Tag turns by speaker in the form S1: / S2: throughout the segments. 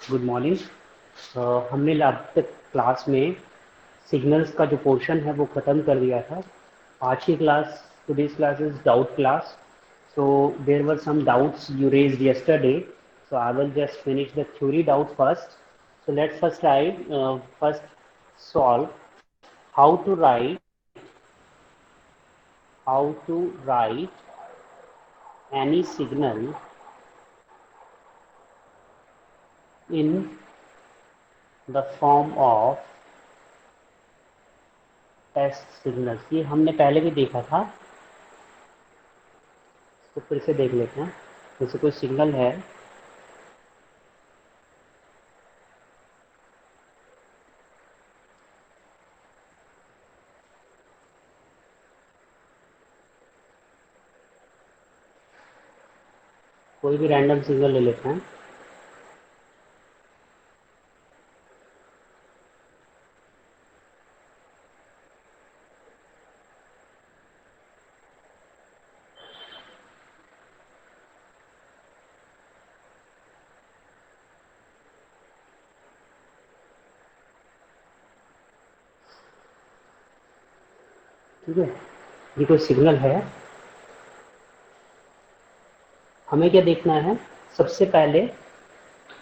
S1: Good morning. हमने last तक class में सिग्नल्स का जो पोर्शन है वो ख़त्म कर दिया था। आज की class, today's class is doubt class. So there were some doubts you raised yesterday. So I will just finish the theory doubt first. So let's first try, first solve how to write any signal in the form of test signals. ये हमने पहले भी देखा था, तो फिर से देख लेते हैं। जैसे कोई सिग्नल है, कोई भी रैंडम सिग्नल ले लेते हैं। ठीक है, ये कोई सिग्नल है। हमें क्या देखना है? सबसे पहले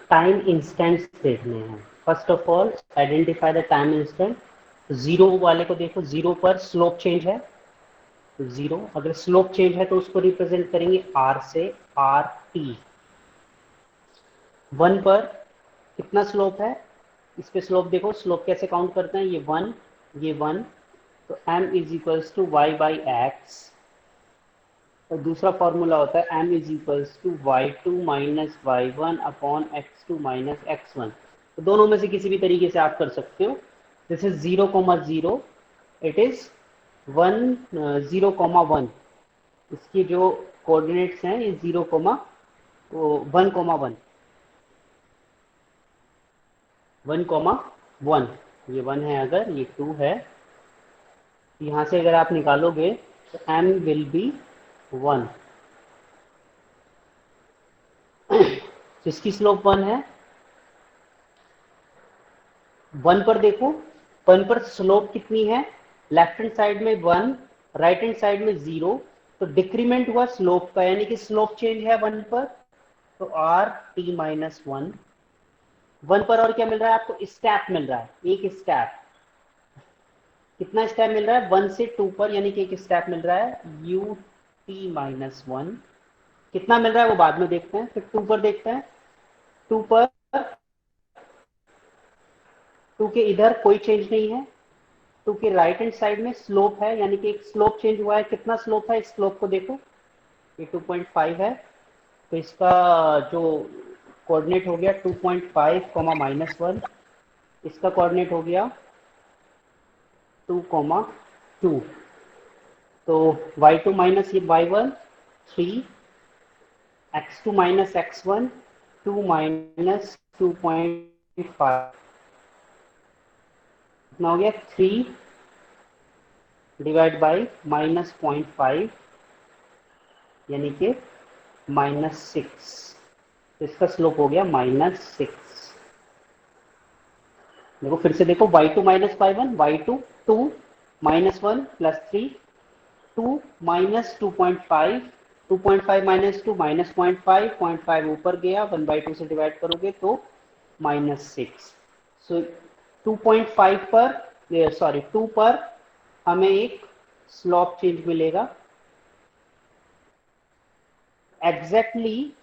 S1: टाइम इंस्टेंट्स देखने हैं। First of all identify the time instant. Zero वाले को देखो, जीरो पर स्लोप चेंज है, तो जीरो अगर स्लोप चेंज है तो उसको रिप्रेजेंट करेंगे आर से, आर टी। वन पर कितना स्लोप है, इस पे स्लोप देखो, स्लोप कैसे काउंट करते हैं, ये वन, ये वन, तो m is equals to y by x. और दूसरा फॉर्मूला होता है m is equals to y two minus y one upon x two minus x one. तो दोनों में से किसी भी तरीके से आप कर सकते हो। This is zero comma zero, it is one, zero comma one. इसकी जो कोऑर्डिनेट्स हैं ये zero comma one comma one, one comma one. ये वन है, अगर ये टू है, यहाँ से अगर आप निकालोगे तो m विल बी वन। इसकी स्लोप वन है। वन पर देखो, वन पर स्लोप कितनी है, लेफ्ट हैंड साइड में वन, राइट हैंड साइड में जीरो, तो डिक्रीमेंट हुआ स्लोप का, यानी कि स्लोप चेंज है वन पर, तो r t minus one. One पर और क्या मिल रहा है आपको? स्टेप मिल रहा है, एक स्टेप। कितना स्टेप मिल रहा है? वन से टू पर, यानी कि एक स्टेप मिल रहा है, यू टी माइनस वन। कितना मिल रहा है वो बाद में देखते हैं, फिर टू पर देखते हैं। टू पर, टू के इधर कोई चेंज नहीं है, टू के राइट हैंड साइड में स्लोप है, यानी कि एक स्लोप चेंज हुआ है। कितना स्लोप है, इस स्लोप को देखो, ये 2.5 है, तो इसका जो कोऑर्डिनेट हो गया 2.5 कॉमा माइनस वन, इसका कोऑर्डिनेट हो गया 2 कॉमा टू। तो y2 माइनस ये y1 3, x2 minus x1 2 minus 2.5, कितना हो गया 3 डिवाइड बाई माइनस 0.5, यानी कि माइनस सिक्स। तो इसका स्लोप हो गया माइनस सिक्स। देखो फिर से देखो, y2 minus y1, y2 two minus one plus three, two minus 2.5, 2.5 minus two minus 0.5, 0.5 ऊपर गया, 1/2 से डिवाइड करोगे तो माइनस सिक्स। सो 2.5 पर, सॉरी 2 पर हमें एक स्लोप चेंज मिलेगा। एग्जैक्टली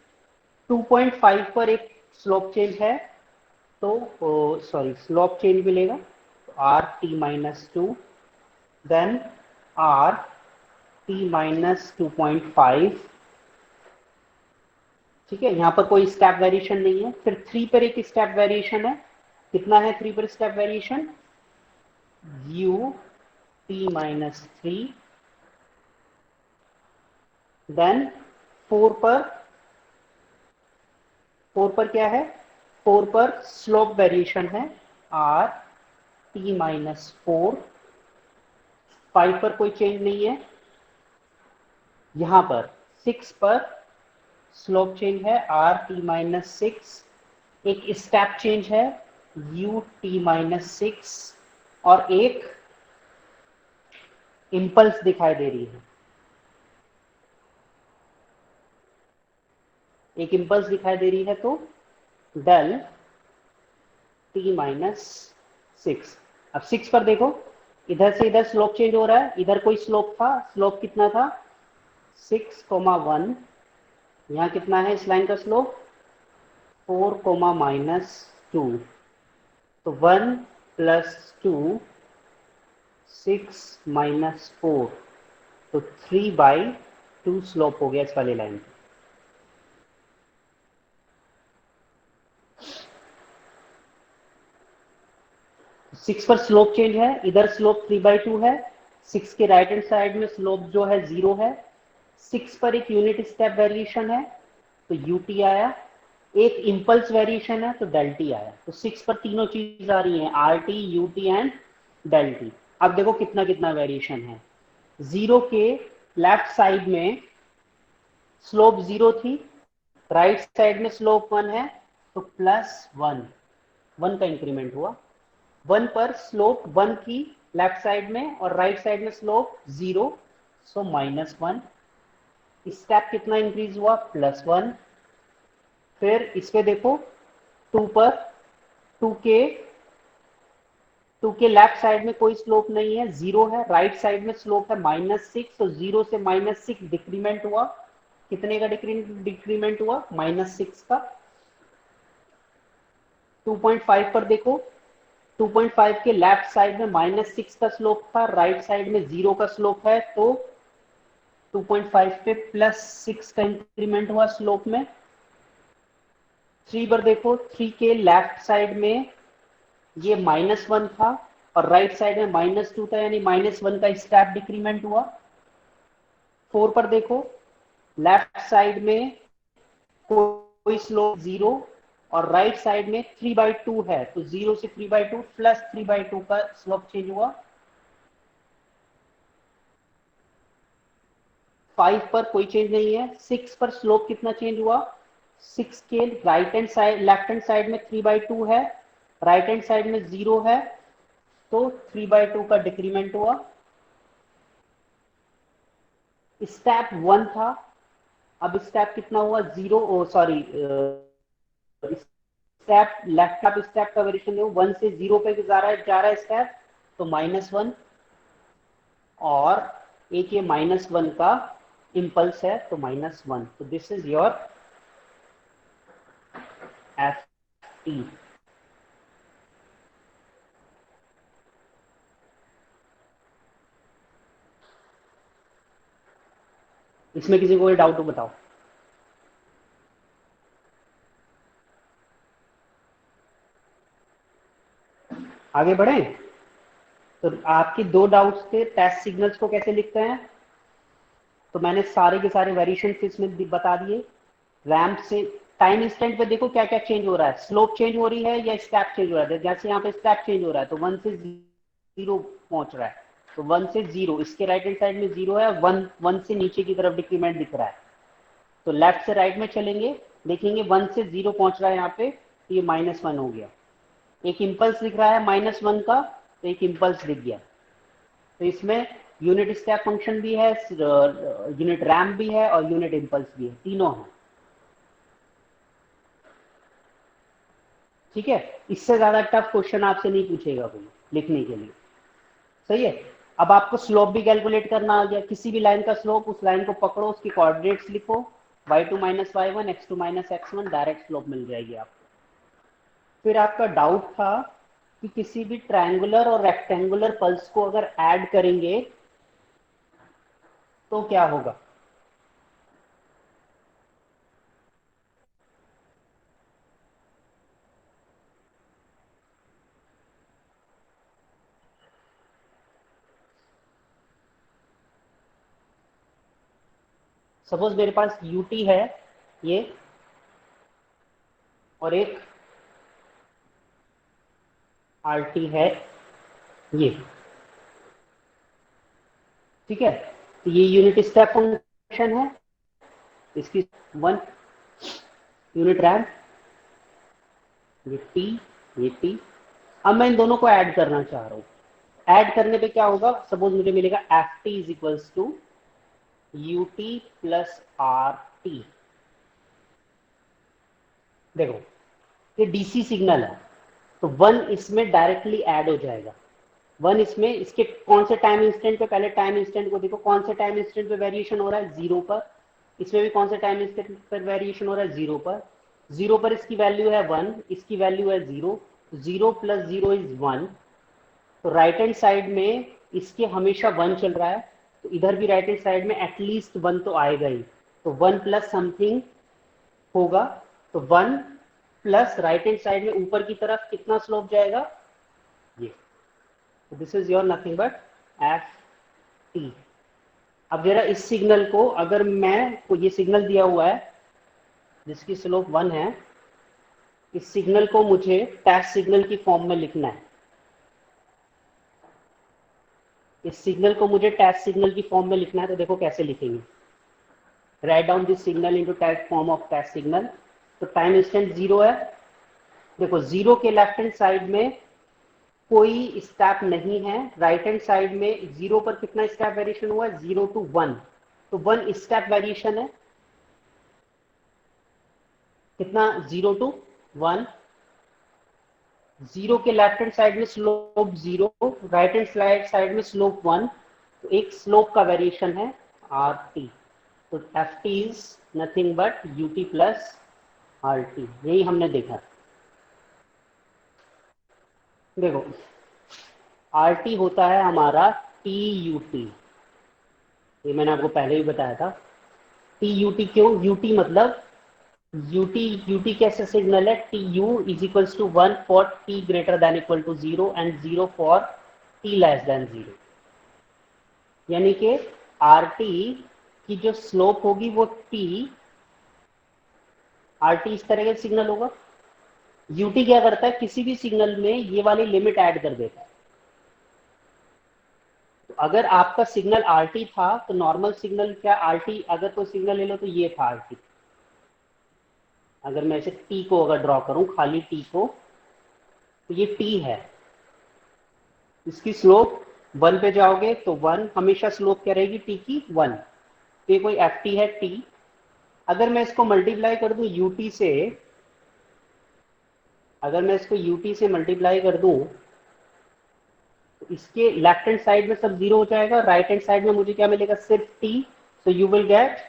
S1: 2.5 पर एक स्लोप चेंज है, तो सॉरी स्लोप चेंज मिलेगा, तो r t minus two, then r t minus 2.5। ठीक है, यहाँ पर कोई स्टेप वेरिएशन नहीं है। फिर थ्री पर एक स्टेप वेरिएशन है, कितना है थ्री पर step variation, u t minus three. Then four पर, फोर पर क्या है, फोर पर स्लोप वेरिएशन है, r t minus four. Five पर कोई चेंज नहीं है। यहां पर सिक्स पर स्लोप चेंज है, आर टी माइनस सिक्स, एक स्टेप चेंज है ut-6 और एक इम्पल्स दिखाई दे रही है, एक इम्पल्स दिखाई दे रही है, तो डेल t-6। अब 6 पर देखो, इधर से इधर स्लोप चेंज हो रहा है, इधर कोई स्लोप था, स्लोप कितना था 6,1। यहाँ कितना है इस लाइन का स्लोप 4,-2। तो 1 + 2 6 - 4, तो 3/2 स्लोप हो गया इस वाली लाइन का। 6 पर स्लोप चेंज है, इधर स्लोप 3/2 है, 6 के राइट हैंड साइड में स्लोप जो है 0 है, 6 पर एक यूनिट स्टेप वेरिएशन है तो ut आया, एक इम्पल्स वेरिएशन है तो del t आया। तो 6 पर तीनों चीज आ रही है, rt, ut and del t। अब देखो कितना कितना वेरिएशन है। 0 के लेफ्ट साइड में स्लोप 0 थी, राइट साइड में स्लोप 1 है, तो +1, 1 का इंक्रीमेंट हुआ। 1 पर स्लोप 1 की लेफ्ट साइड में और राइट साइड में स्लोप 0, सो -1। स्टेप कितना इंक्रीज हुआ +1। फिर इस पे देखो 2 पर 2 के 2 के लेफ्ट साइड में कोई स्लोप नहीं है, 0 है, राइट साइड में स्लोप है -6, तो 0 से -6 डिक्रीमेंट हुआ। कितने का डिक्रीमेंट हुआ -6 का। 2.5 पर देखो, 2.5 के लेफ्ट साइड में -6 का स्लोप था, राइट साइड में 0 का स्लोप है, तो 2.5 पे +6 का इंक्रीमेंट हुआ स्लोप में। 3 पर देखो, 3 के लेफ्ट साइड में ये -1 था और राइट साइड में -2 था, यानी -1 का स्टेप डिक्रीमेंट हुआ। 4 पर देखो, लेफ्ट साइड में कोई स्लोप 0 और राइट साइड में 3/2 है, तो 0 से 3/2 +3/2 का स्लोप चेंज हुआ। 5 पर कोई चेंज नहीं है। 6 पर स्लोप कितना चेंज हुआ, 6 के right hand side left hand side में 3/2 है, राइट हैंड साइड में 0 है, तो 3/2 का डिक्रीमेंट हुआ। स्टेप 1 था, अब स्टेप कितना हुआ 0, सॉरी स्टेप लेफ्ट का स्टेप का वेरिएशन देखो, 1 से 0 पे जा रहा है स्टेप, तो -1, और एक ये -1 का इम्पल्स है, तो -1। तो this is your F T. इसमें किसी को कोई डाउट हो बताओ। आगे बढ़े। तो आपके दो डाउट्स थे, टेस्ट सिग्नल्स को कैसे लिखते हैं, तो मैंने सारे के सारे वेरिएशन इसमें बता दिए। रैम्प से टाइम इंस्टेंट पे देखो क्या क्या चेंज हो रहा है, स्लोप चेंज हो रही है या स्टेप चेंज हो रहा है। जैसे यहाँ पे स्टेप चेंज हो रहा है तो 1 से 0 पहुंच रहा है, तो 1 से 0, इसके राइट हैंड साइड में 0 है, 1 से नीचे की तरफ डिक्रीमेंट दिख रहा है, तो लेफ्ट से राइट में चलेंगे, देखेंगे 1 से 0 पहुंच रहा है यहाँ पे, तो ये -1 हो गया। एक इम्पल्स दिख रहा है -1 का, तो एक इम्पल्स दिख गया। तो इसमें यूनिट स्टेप फंक्शन भी है, यूनिट रैम्प भी है और यूनिट इम्पल्स भी है, तीनों है। ठीक है, इससे ज्यादा टफ क्वेश्चन आपसे नहीं पूछेगा कोई लिखने के लिए। सही है। अब आपको स्लोप भी कैलकुलेट करना आ गया, किसी भी लाइन का स्लोप, उस लाइन को पकड़ो, उसकी कोऑर्डिनेट्स लिखो, y2 - y1, x2 - x1, direct slope मिल जाएगी आपको। फिर आपका डाउट था कि किसी भी ट्रायंगुलर और रेक्टेंगुलर पल्स को अगर ऐड करेंगे तो क्या होगा। सपोज मेरे पास ut है ये, और एक rt है ये, ठीक है। तो ये यूनिट स्टेप फंक्शन है, इसकी 1 यूनिट रैम्प, ये टी, ये टी। अब मैं इन दोनों को ऐड करना चाह रहा हूँ। ऐड करने पे क्या होगा, सपोज मुझे मिलेगा f t is equals to u t plus r t. देखो ये डीसी सिग्नल है, तो वन इसमें डायरेक्टली ऐड हो जाएगा। वन इसमें, इसके कौन से टाइम इंस्टेंट पे, पहले टाइम इंस्टेंट को देखो, कौन से टाइम इंस्टेंट पे वेरिएशन हो रहा है, जीरो पर। इसमें भी कौन से टाइम इंस्टेंट पर वेरिएशन हो रहा है, जीरो पर। जीरो पर इसकी वैल्यू है वन, इसकी वैल्यू है zero. Zero plus zero is one. तो राइट हैंड साइड में इसके हमेशा वन चल रहा है, तो इधर भी राइट हैंड साइड में एटलीस्ट वन तो आएगा ही। तो वन प्लस समथिंग होगा। तो one plus right hand side में ऊपर की तरफ कितना स्लोप जाएगा, ये। This is your nothing but F T. अब जरा इस सिग्नल को, अगर मैं को ये सिग्नल दिया हुआ है जिसकी स्लोप वन है, इस सिग्नल को मुझे टेस्ट सिग्नल की फॉर्म में लिखना है। इस सिग्नल को मुझे टेस्ट सिग्नल की फॉर्म में लिखना है, तो देखो कैसे लिखेंगे। Write down this signal into test form of test signal. तो टाइम इंस्टेंट जीरो है। देखो जीरो के लेफ्ट हैंड साइड में कोई स्टेप नहीं है। राइट हैंड साइड में जीरो पर कितना स्टेप वेरिएशन हुआ है, जीरो टू वन। तो वन स्टेप वेरिएशन है, कितना, जीरो टू वन। जीरो के लेफ्ट हैंड साइड में slope zero, right hand side में स्लोप वन। तो एक स्लोप का वेरिएशन है आर टी। तो F t is nothing but you t plus r T. यही हमने देखा। देखो आर टी होता है हमारा टी यू टी, ये मैंने आपको पहले भी बताया था। टी यू टी क्यों, यू टी मतलब यूटी कैसे सिग्नल है, t u is equals to one for t greater than equal to zero and zero for t less than zero. यानी कि आर टी की जो स्लोप होगी वो टी, आर टी इस तरह का सिग्नल होगा। यूटी क्या करता है, किसी भी सिग्नल में ये वाली लिमिट ऐड कर देता है। तो अगर आपका सिग्नल आर टी था, तो नॉर्मल सिग्नल क्या, आर टी अगर कोई सिग्नल ले लो तो ये था आर टी। अगर मैं इसे टी को अगर ड्रॉ करूं, खाली टी को, तो ये टी है। इसकी स्लोप वन पे जाओगे तो वन, हमेशा स्लोप क्या रहेगी टी की, वन। तो ये कोई एफ टी है टी। अगर मैं इसको मल्टीप्लाई कर दूं यूटी से, अगर मैं इसको यूटी से मल्टीप्लाई कर दूं, तो इसके लेफ्ट हैंड साइड में सब जीरो हो जाएगा, राइट हैंड साइड में मुझे क्या मिलेगा, सिर्फ T. So you will get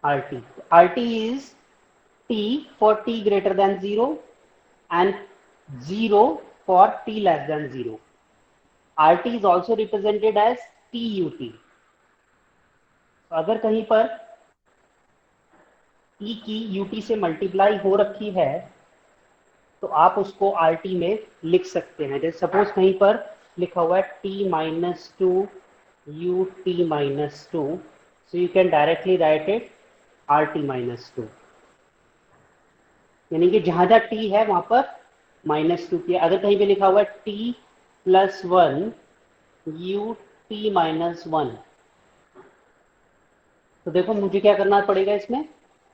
S1: R T. R T is T for t greater than zero and 0 for t less than 0. RT is also represented as TUT. तो अगर कहीं पर t की ut से मल्टीप्लाई हो रखी है, तो आप उसको RT में लिख सकते हैं। जैसे सपोज कहीं पर लिखा हुआ है t minus two u t minus to, so you can directly right it RT minus two. यानी कि जहां जहां t है वहां पर माइनस टू किया। अगर कहीं पे लिखा हुआ है t plus one you t minus one, तो देखो मुझे क्या करना पड़ेगा इसमें,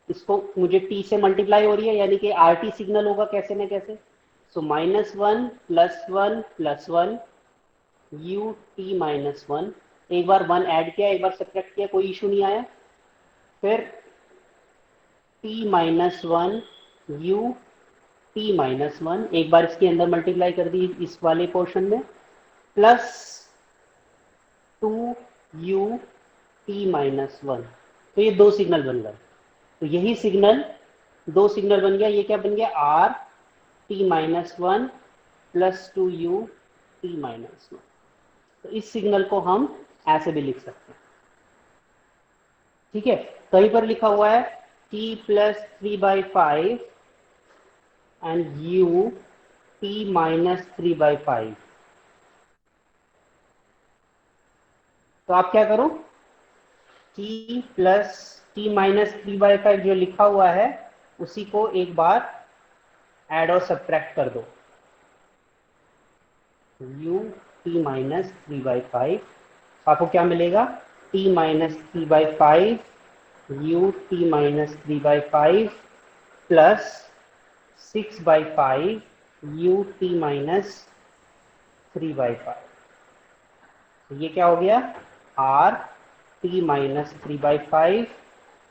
S1: इसको मुझे t से मल्टीप्लाई हो रही है, यानी कि आर टी सिग्नल होगा कैसे न कैसे। So minus one plus one you t minus one. एक बार वन ऐड किया, एक बार सब्ट्रैक्ट किया, कोई इशू नहीं आया। फिर t minus one you t minus one, एक बार इसके अंदर मल्टीप्लाई कर दी इस वाले पोर्शन में, plus two u t minus one. तो ये दो सिग्नल बन गए। तो यही सिग्नल, दो सिग्नल बन गया। ये क्या बन गया, are t minus one plus two u t minus one. तो इस सिग्नल को हम ऐसे भी लिख सकते हैं। ठीक है, कहीं पर लिखा हुआ है T plus three by five and you t minus three by five. तो आप क्या करो, T plus T minus three by five जो लिखा हुआ है उसी को एक बार ऐड और सब्ट्रैक्ट कर दो, you t minus three by five. आपको क्या मिलेगा, T minus three by five you t minus 3/5 plus 6/5 you t minus 3/5। तो ये क्या हो गया, are t minus 3/5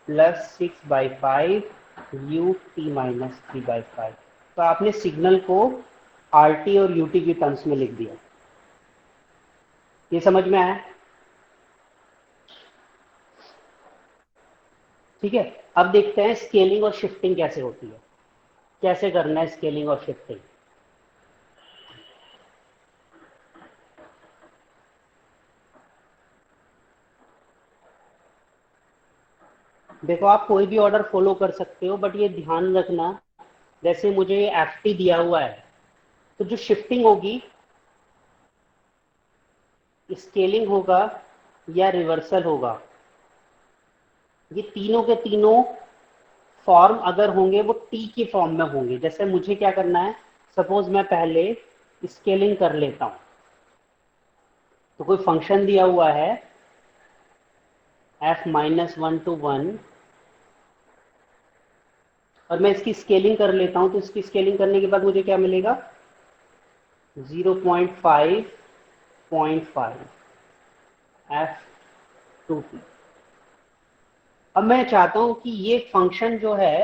S1: plus 6/5 you t minus 3/5। तो आपने सिग्नल को आर टी और यू टी की टर्म्स में लिख दिया। ये समझ में आया? ठीक है, अब देखते हैं स्केलिंग और शिफ्टिंग कैसे होती है, कैसे करना है स्केलिंग और शिफ्टिंग। देखो, आप कोई भी ऑर्डर फॉलो कर सकते हो, बट ये ध्यान रखना, जैसे मुझे एफ टी दिया हुआ है, तो जो शिफ्टिंग होगी, स्केलिंग होगा या रिवर्सल होगा, ये तीनों के तीनों फॉर्म अगर होंगे वो टी की फॉर्म में होंगे। जैसे मुझे क्या करना है, सपोज मैं पहले स्केलिंग कर लेता हूं, तो कोई फंक्शन दिया हुआ है f -1 to 1, और मैं इसकी स्केलिंग कर लेता हूं, तो इसकी स्केलिंग करने के बाद मुझे क्या मिलेगा, 0.5 f2t। अब मैं चाहता हूं कि ये फंक्शन जो है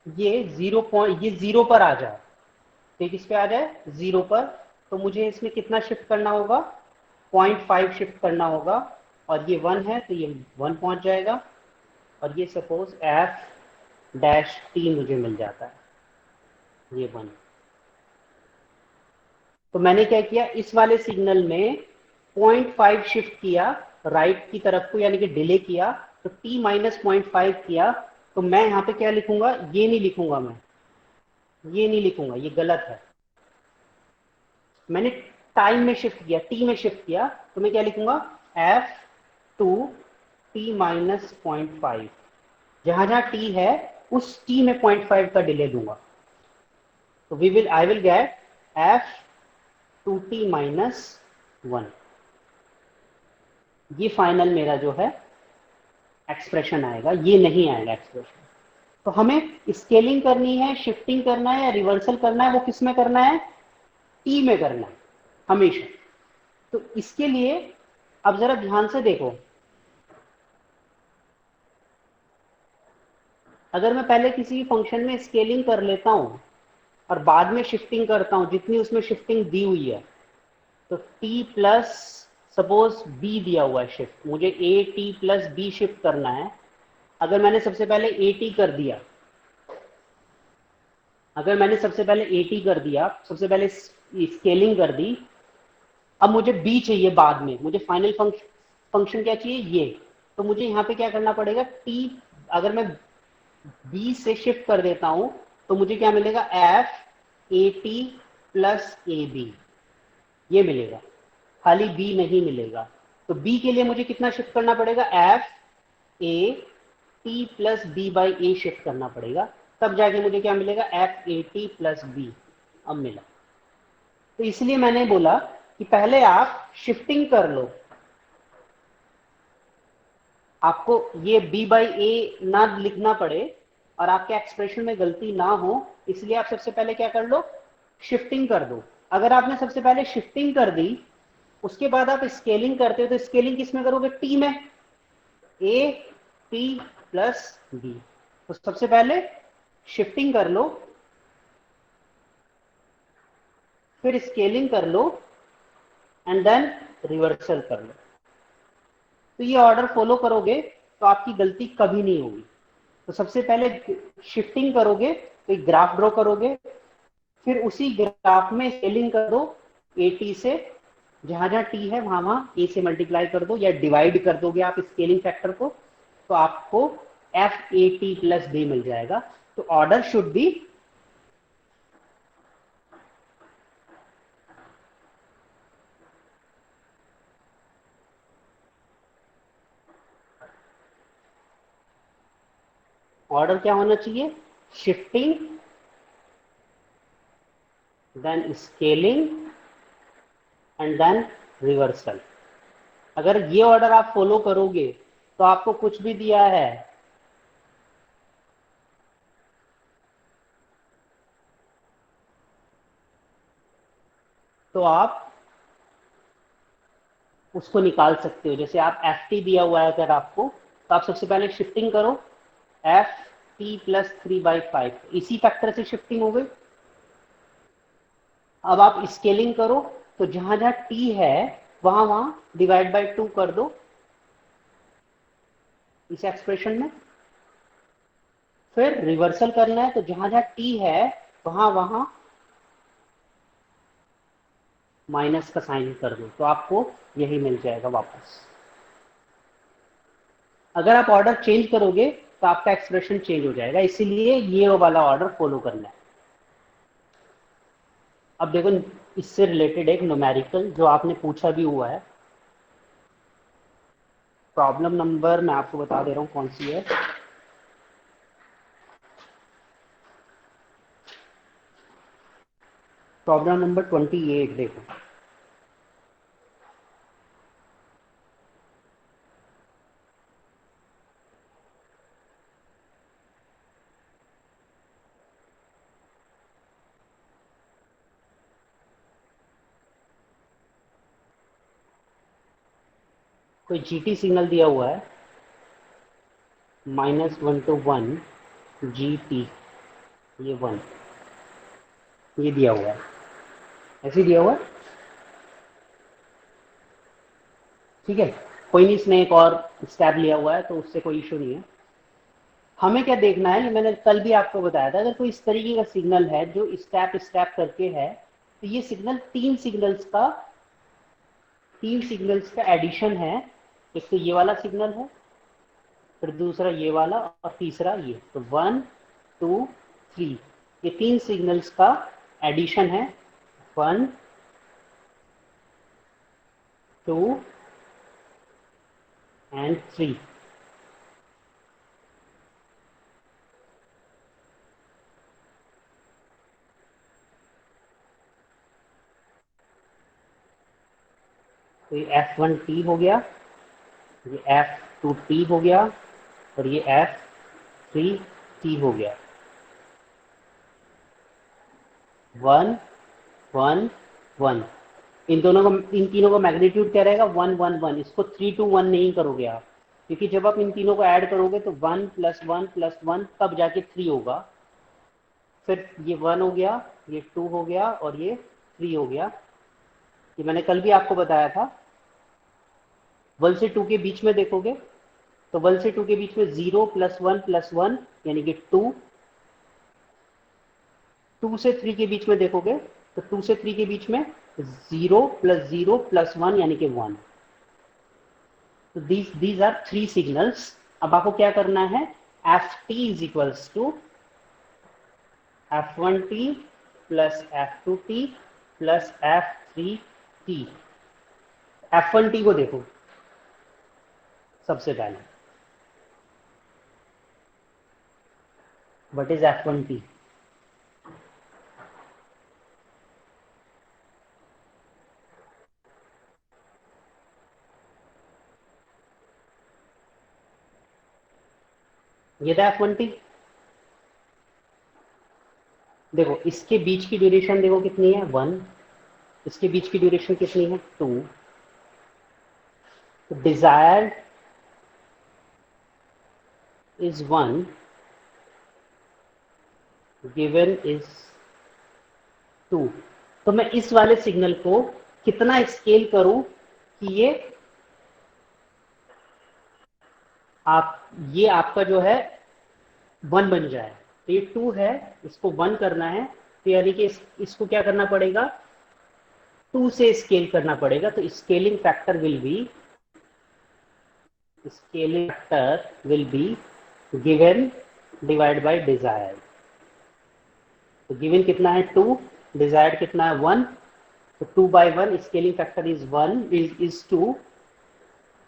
S1: ये जीरो पर आ जाए। तो किस पे आ जाए, 0 पर। तो मुझे इसमें कितना शिफ्ट करना होगा, 0.5 शिफ्ट करना होगा, और ये 1 है तो ये 1 पहुंच जाएगा, और ये सपोज f डैश टी मुझे मिल जाता है, ये 1। तो मैंने क्या किया, इस वाले सिग्नल में 0.5 शिफ्ट किया राइट की तरफ को, यानी कि डिले किया, तो t माइनस 0.5 किया। तो मैं यहाँ पे क्या लिखूंगा, ये नहीं लिखूंगा, मैं ये नहीं लिखूंगा, ये गलत है। मैंने टाइम में शिफ्ट किया, टी में शिफ्ट किया, तो मैं क्या लिखूंगा, एफ टू टी माइनस 0.5। जहां जहां टी है उस टी में 0.5 का डिले दूंगा। तो I will get F two T minus 1। ये फाइनल मेरा जो है एक्सप्रेशन आएगा, ये नहीं आएगा एक्सप्रेशन। तो हमें स्केलिंग करनी है, शिफ्टिंग करना है या रिवर्सल करना है, वो किस में करना है, टी में करना है हमेशा। तो इसके लिए अब जरा ध्यान से देखो, अगर मैं पहले किसी फंक्शन में स्केलिंग कर लेता हूं और बाद में शिफ्टिंग करता हूं, जितनी उसमें शिफ्टिंग दी हुई है, तो टी प्लस, सपोज बी दिया हुआ है शिफ्ट, मुझे a T plus b shift करना है। अगर मैंने सबसे पहले ए टी कर दिया, अगर मैंने सबसे पहले ए टी कर दिया, सबसे पहले स्केलिंग कर दी, अब मुझे बी चाहिए बाद में, मुझे फाइनल फंक्शन क्या चाहिए, ये। तो मुझे यहाँ पे क्या करना पड़ेगा, टी अगर मैं बी से शिफ्ट कर देता हूं, तो मुझे क्या मिलेगा, f A T plus a b, ये मिलेगा, खाली बी नहीं मिलेगा। तो बी के लिए मुझे कितना शिफ्ट करना पड़ेगा, f A T plus b by a shift करना पड़ेगा, तब जाके मुझे क्या मिलेगा, f A T plus b. अब मिला। तो इसलिए मैंने बोला कि पहले आप शिफ्टिंग कर लो, आपको ये b बाई ए ना लिखना पड़े और आपके एक्सप्रेशन में गलती ना हो, इसलिए आप सबसे पहले क्या कर लो, शिफ्टिंग कर दो। अगर आपने सबसे पहले शिफ्टिंग कर दी, उसके बाद आप स्केलिंग करते हो, तो स्केलिंग किस में करोगे, टी में, ए टी प्लस बी। तो सबसे पहले शिफ्टिंग कर लो, फिर स्केलिंग कर लो, एंड देन रिवर्सल कर लो। तो ये ऑर्डर फॉलो करोगे तो आपकी गलती कभी नहीं होगी। तो सबसे पहले शिफ्टिंग करोगे, तो एक ग्राफ ड्रॉ करोगे, फिर उसी ग्राफ में स्केलिंग कर दो ए टी से, जहां जहां टी है वहां वहां ए से मल्टीप्लाई कर दो, या डिवाइड कर दोगे आप स्केलिंग फैक्टर को, तो आपको F A T plus B मिल जाएगा। तो ऑर्डर शुड बी, ऑर्डर क्या होना चाहिए, shifting then scaling and then reversal. अगर ये ऑर्डर आप फॉलो करोगे तो आपको कुछ भी दिया है, तो आप उसको निकाल सकते हो। जैसे आप एफ टी दिया हुआ है अगर आपको, तो आप सबसे पहले शिफ्टिंग करो एफ टी प्लस 3/5, इसी फैक्टर से शिफ्टिंग हो गई। अब आप स्केलिंग करो, तो जहां जहां टी है वहां वहां डिवाइड बाय 2 कर दो इस एक्सप्रेशन में। फिर रिवर्सल करना है, तो जहां जहां टी है वहां वहां माइनस का साइन कर दो, तो आपको यही मिल जाएगा वापस। अगर आप ऑर्डर चेंज करोगे तो आपका एक्सप्रेशन चेंज हो जाएगा, इसीलिए ये वाला ऑर्डर फॉलो करना है। अब देखो, इससे रिलेटेड एक न्यूमेरिकल जो आपने पूछा भी हुआ है, प्रॉब्लम नंबर मैं आपको बता दे रहा हूं कौन सी है। प्रॉब्लम नंबर 28 देखो। कोई जीटी सिग्नल दिया हुआ है -1 to 1 GT, ये 1 ये दिया हुआ है, ऐसे दिया हुआ है। ठीक है, कोई नहीं, इसने एक और स्टेप लिया हुआ है तो उससे कोई इशू नहीं है। हमें क्या देखना है, ये मैंने कल भी आपको बताया था, अगर कोई इस तरीके का सिग्नल है जो स्टेप स्टेप करके है, तो ये सिग्नल तीन सिग्नल्स का एडिशन है। एक तो ये वाला सिग्नल है, फिर दूसरा ये वाला, और तीसरा ये, तो 1 2 3, ये तीन सिग्नल्स का एडिशन है। 1 2 एंड 3। तो ये F1T हो गया, ये F2T हो गया, और ये F3T हो गया। 1 1 1, इन तीनों का मैग्नीट्यूड क्या रहेगा, 1 1 1। इसको 3 to 1 नहीं करोगे आप, क्योंकि जब आप इन तीनों को ऐड करोगे तो 1 + 1 + 1 तब जाके 3 होगा। फिर ये 1 हो गया, ये 2 हो गया, और ये 3 हो गया। ये मैंने कल भी आपको बताया था। 1 से 2 के बीच में देखोगे, तो 1 से 2 के बीच में 0 + 1 + 1 यानी कि 2। 2 से 3 के बीच में देखोगे, तो 2 से 3 के बीच में 0 + 0 + 1 यानी कि 1। तो these are three signals। अब आपको क्या करना है, ft is equals to f1t plus f2t plus f3t। f1t को देखो सबसे पहले, व्हाट इज f1t। ये था f1t। देखो इसके बीच की ड्यूरेशन देखो कितनी है, 1। इसके बीच की ड्यूरेशन कितनी है, 2। तो डिजायर्ड इज 1, गिवन इज 2। तो मैं इस वाले सिग्नल को कितना स्केल करूं कि ये आपका जो है 1 बन जाए। तो ये 2 है, इसको 1 करना है, तो यानी कि इसको क्या करना पड़ेगा, 2 से स्केल करना पड़ेगा। तो scaling factor will be given divide by desired. तो गिवन कितना है 2, डिजायर्ड कितना है 1, तो 2/1 स्केलिंग फैक्टर इज 1 इज 2।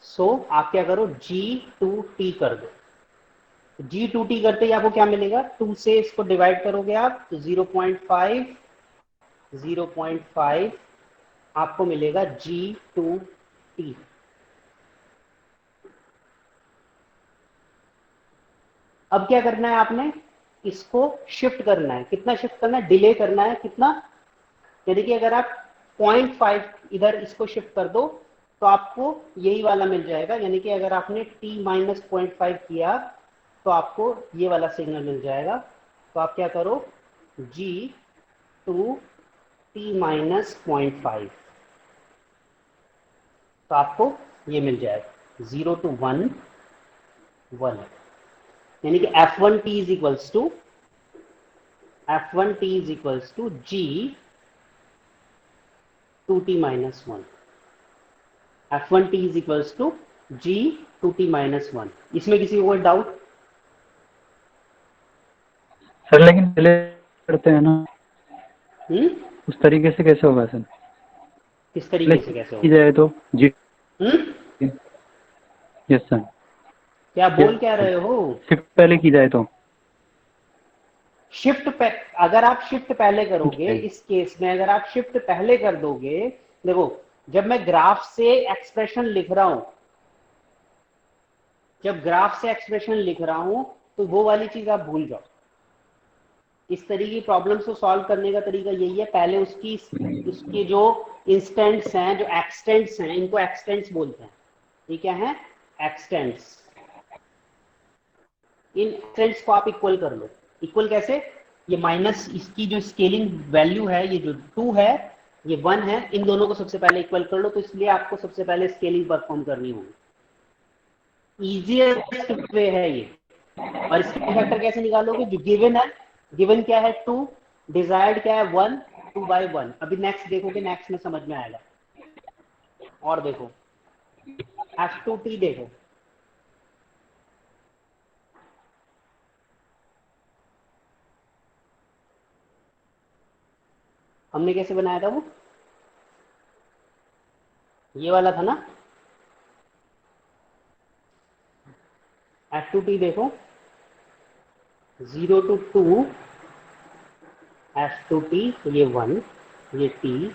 S1: सो आप क्या करो, G2T कर दो। G2T करते ही आपको क्या मिलेगा, 2 से इसको डिवाइड करोगे आप, तो 0.5 आपको मिलेगा G2T। अब क्या करना है आपने, इसको शिफ्ट करना है। कितना शिफ्ट करना है, डिले करना है कितना, यानी कि अगर आप 0.5 इधर इसको शिफ्ट कर दो तो आपको यही वाला मिल जाएगा, यानी कि अगर आपने t माइनस 0.5 किया तो आपको ये वाला सिग्नल मिल जाएगा। तो आप क्या करो, g टू t माइनस 0.5, तो आपको ये मिल जाएगा 0 to 1 1, यानी कि f1t is equals to g 2t minus 1, f1t is equals to g 2t minus 1। इसमें किसी को कोई डाउट?
S2: सर लेकिन पहले करते हैं ना, उस तरीके से कैसे होगा सर?
S1: किस तरीके से कैसे
S2: की
S1: होगा?
S2: जाए तो जी। Yes sir.
S1: क्या बोल क्या रहे हो?
S2: शिफ्ट पहले की जाए तो
S1: अगर आप शिफ्ट पहले करोगे, इस केस में अगर आप शिफ्ट पहले कर दोगे, देखो जब मैं ग्राफ से एक्सप्रेशन लिख रहा हूं, जब ग्राफ से एक्सप्रेशन लिख रहा हूं तो वो वाली चीज आप भूल जाओ। इस तरीके की प्रॉब्लम्स को सॉल्व करने का तरीका यही है, पहले उसके जो इंस्टेंट्स हैं, जो एक्सटेंट्स हैं, इनको एक्सटेंट्स बोलते हैं। ये क्या है? एक्सटेंट्स। इन एक्सटेंट्स को आप इक्वल कर लो। इक्वल कैसे? ये माइनस इसकी जो स्केलिंग वैल्यू है, ये जो 2 है, ये 1 है, इन दोनों को सबसे पहले इक्वल कर लो। तो इसलिए आपको सबसे पहले स्केलिंग परफॉर्म करनी होगी। इजीएस्ट वे है ये। और स्केलिंग फैक्टर कैसे निकालोगे? जो गिवन है, गिवन क्या है? 2, डिजायर्ड क्या है? 1, 2/1। अभी नेक्स्ट देखोगे, नेक्स्ट में समझ में आएगा। और देखो f2t देखो, हमने कैसे बनाया था? वो ये वाला था ना। f2t देखो, 0 to 2 f2t, तो ये 1, ये t,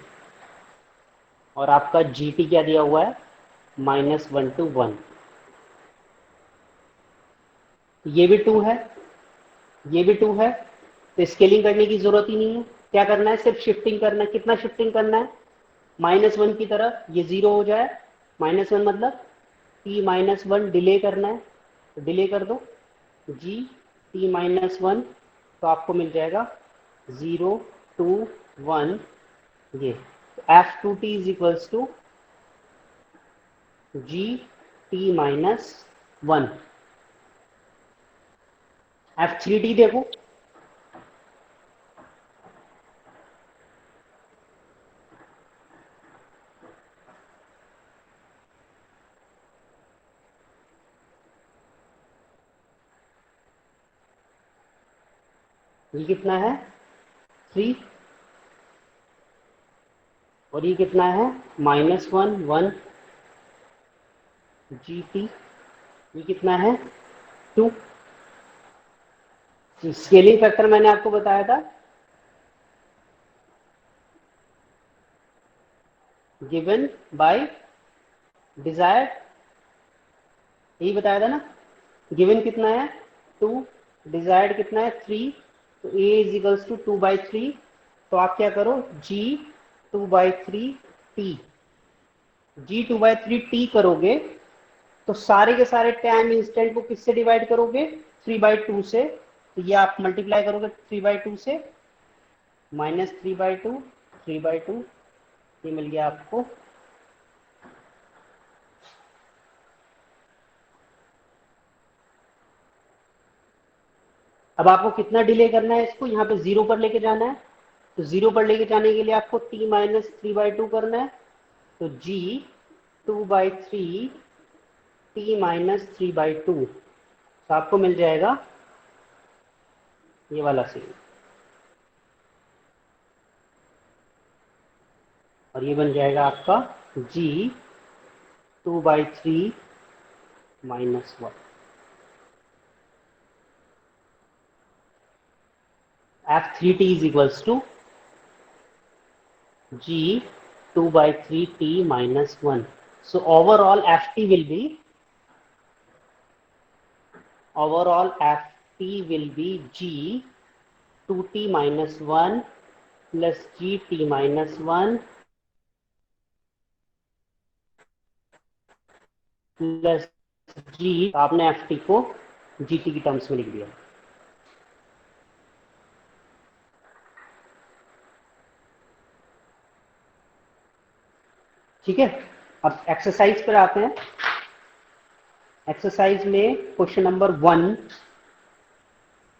S1: और आपका gt क्या दिया हुआ है? -1 to 1। ये भी 2 है, ये भी 2 है, तो स्केलिंग करने की जरूरत ही नहीं है। क्या करना है? सिर्फ शिफ्टिंग करना है। कितना शिफ्टिंग करना है? -1 की तरफ, ये 0 हो जाए। -1 मतलब t-1 डिले करना है, तो डिले कर दो g t-1, तो आपको मिल जाएगा 0 to 1 ये। f2t is equals to g t-1। f3t देखो, ये कितना है? 3, और ये कितना है? -1 1 gt, ये कितना है? 2। स्केलिंग फैक्टर मैंने आपको बताया था, गिवन बाय डिजायर्ड, यही बताया था ना। गिवन कितना है? 2, डिजायर्ड कितना है? 3, तो a इज इक्वल्स टू 2/3। तो आप क्या करो, g 2/3t, g 2/3t करोगे तो सारे के सारे टाइम इंस्टेंट को किससे डिवाइड करोगे? 3/2 से। तो ये आप मल्टीप्लाई करोगे 3/2 से, -3/2, 3/2, ये मिल गया आपको। अब आपको कितना डिले करना है इसको? यहाँ पे 0 पर लेके जाना है, तो 0 पर लेके जाने के लिए आपको t-3/2 करना है। तो g 2/3 t-3/2, तो आपको मिल जाएगा ये वाला सीन, और ये बन जाएगा आपका g 2/3 -1। f3t is equals to g 2/3t -1. So overall ft will be g 2t -1 plus gt -1 plus जी, आपने एफ टी को जी टी की टर्म्स में लिख दिया। ठीक है, अब एक्सरसाइज पर आते हैं। एक्सरसाइज में क्वेश्चन नंबर 1,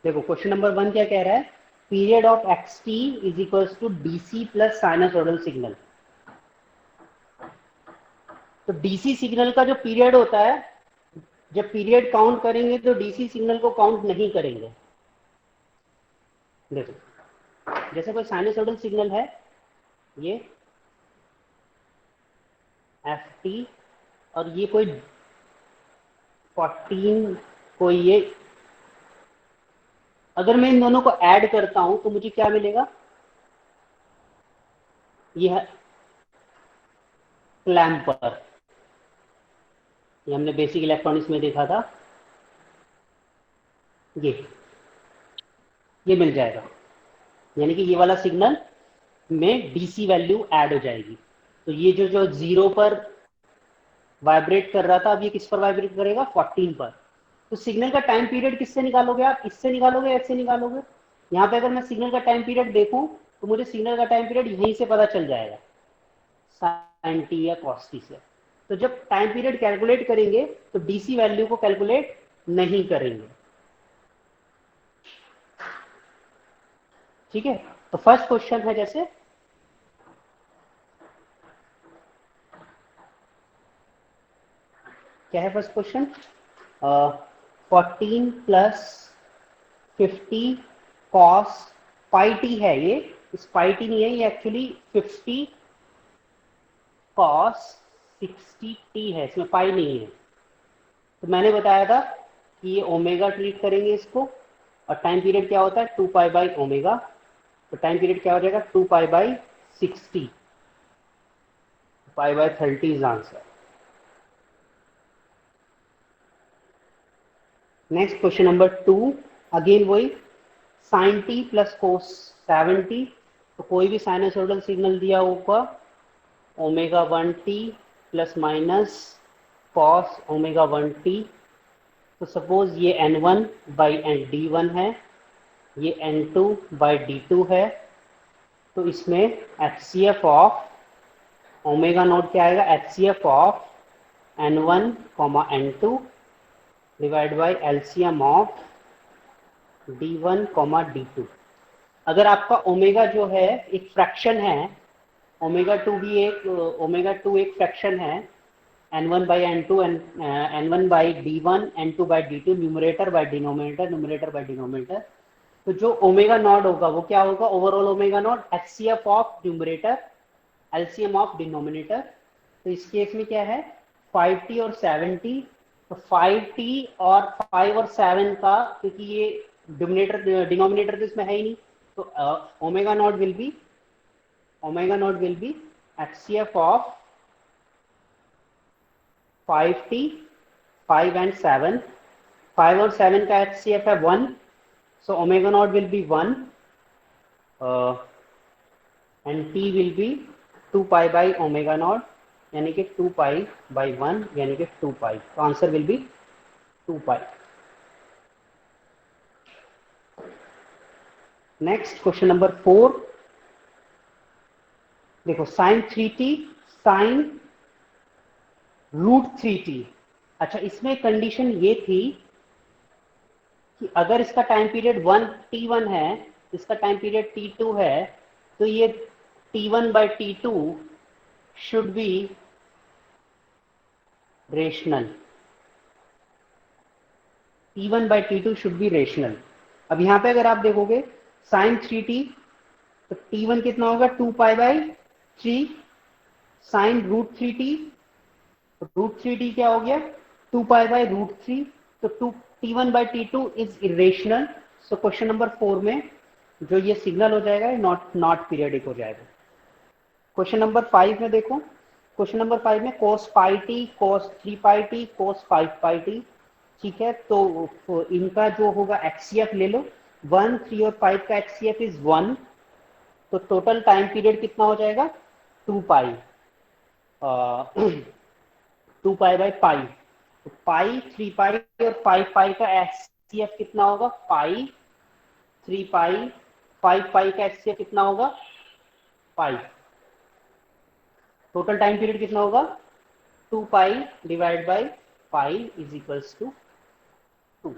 S1: देखो क्वेश्चन नंबर 1 क्या कह रहा है, period of x t is equals to DC plus sinusoidal signal. तो डीसी सिग्नल का जो पीरियड होता है, जब पीरियड काउंट करेंगे तो डीसी सिग्नल को काउंट नहीं करेंगे। देखो जैसे कोई साइनसोइडल सिग्नल है, ये एफ टी, और ये कोई 14, कोई ये, अगर मैं इन दोनों को ऐड करता हूं तो मुझे क्या मिलेगा, ये है क्लैम्पर, ये हमने बेसिक इलेक्ट्रॉनिक्स में देखा था, ये मिल जाएगा। यानी कि ये वाला सिग्नल में डीसी वैल्यू ऐड हो जाएगी। तो ये जो जीरो पर वाइब्रेट कर रहा था, अब ये किस पर वाइब्रेट करेगा, 14 पर। तो सिग्नल का टाइम पीरियड किससे निकालोगे आप, इससे निकालोगे, ऐसे निकालोगे। यहाँ पे अगर मैं सिग्नल का टाइम पीरियड देखूं तो मुझे सिग्नल का टाइम पीरियड यहीं से पता चल जाएगा, साइन टी या कॉस टी से। तो जब टाइम पीरियड कैलकुलेट करेंगे तो डीसी वैल्यू को कैलकुलेट नहीं करेंगे। ठीक है, तो फर्स्ट क्वेश्चन है, जैसे क्या है first question, 14 plus 50 cos pi T है, ये इस पाई टी नहीं है, ये एक्चुअली 50 कॉस 60 टी है, इसमें पाई नहीं है। तो मैंने बताया था कि ये ओमेगा ट्रीट करेंगे इसको, और टाइम पीरियड क्या होता है, 2 पाई बाई ओमेगा। तो टाइम पीरियड क्या हो जाएगा, 2 pi by 60, pi by 30 is answer. Next question number 2, again वही साइन टी प्लस कोस 70। तो कोई भी साइनसोइडल सिग्नल दिया होगा, omega 1t plus minus cos omega 1t। तो सपोज ये n1 बाई d1 है, ये n2 बाई d2 है। तो इसमें HCF ऑफ ओमेगा नॉट क्या आएगा, HCF of n1 n2 divide by LCM of d1 d2। अगर आपका ओमेगा जो है एक फ्रैक्शन है, ओमेगा टू एक फ्रैक्शन है, n1 by n2, n1 by d1, n2 by d2, numerator by denominator, numerator by denominator. तो जो ओमेगा नॉट होगा वो क्या होगा, overall omega naught, HCF of numerator, LCM of denominator. तो इस केस में क्या है, 5t और 7t। तो 5t और 5 और 7 का, क्योंकि ये डिनोमिनेटर तो इसमें है ही नहीं, तो omega naught will be HCF of 5t, 5 and 7। 5 और 7 का HCF है 1, so omega naught will be 1, and t will be 2 pi by omega naught, यानी कि 2 pi by 1, यानी कि 2 pi। तो answer will be 2 pi। Next question number 4, देखो sign 3t sign root 3t। अच्छा, इसमें कंडीशन ये थी कि अगर इसका टाइम पीरियड t1 है, इसका टाइम पीरियड t2 है, तो ये t1 by t2 should be rational, t1 by t2 should be rational. अब यहां पे अगर आप देखोगे साइन 3t, तो t1 कितना होगा, 2 pi by 3, sine root 3t, root 3t क्या हो गया, 2 पाई बाई रूट 3। तो t1 by t2 is irrational. So question number 4 में जो ये सिग्नल हो जाएगा, नॉट पीरियडिक हो जाएगा। क्वेश्चन नंबर 5 में देखो, क्वेश्चन नंबर 5 में cos pi T, cos 3 pi T, cos 5 pi T. ठीक है, तो इनका जो होगा HCF ले लो, 1, 3 और 5 का HCF इज 1। तो टोटल टाइम पीरियड कितना हो जाएगा, 2 पाई, 2 पाई बाई पाई। तो पाई, 3 पाई और 5 पाई का एचसीएफ कितना होगा? पाई, 3 पाई, 5 पाई का एचसीएफ कितना होगा? पाई। टोटल टाइम पीरियड कितना होगा? 2 pi divide by pi is equals to 2.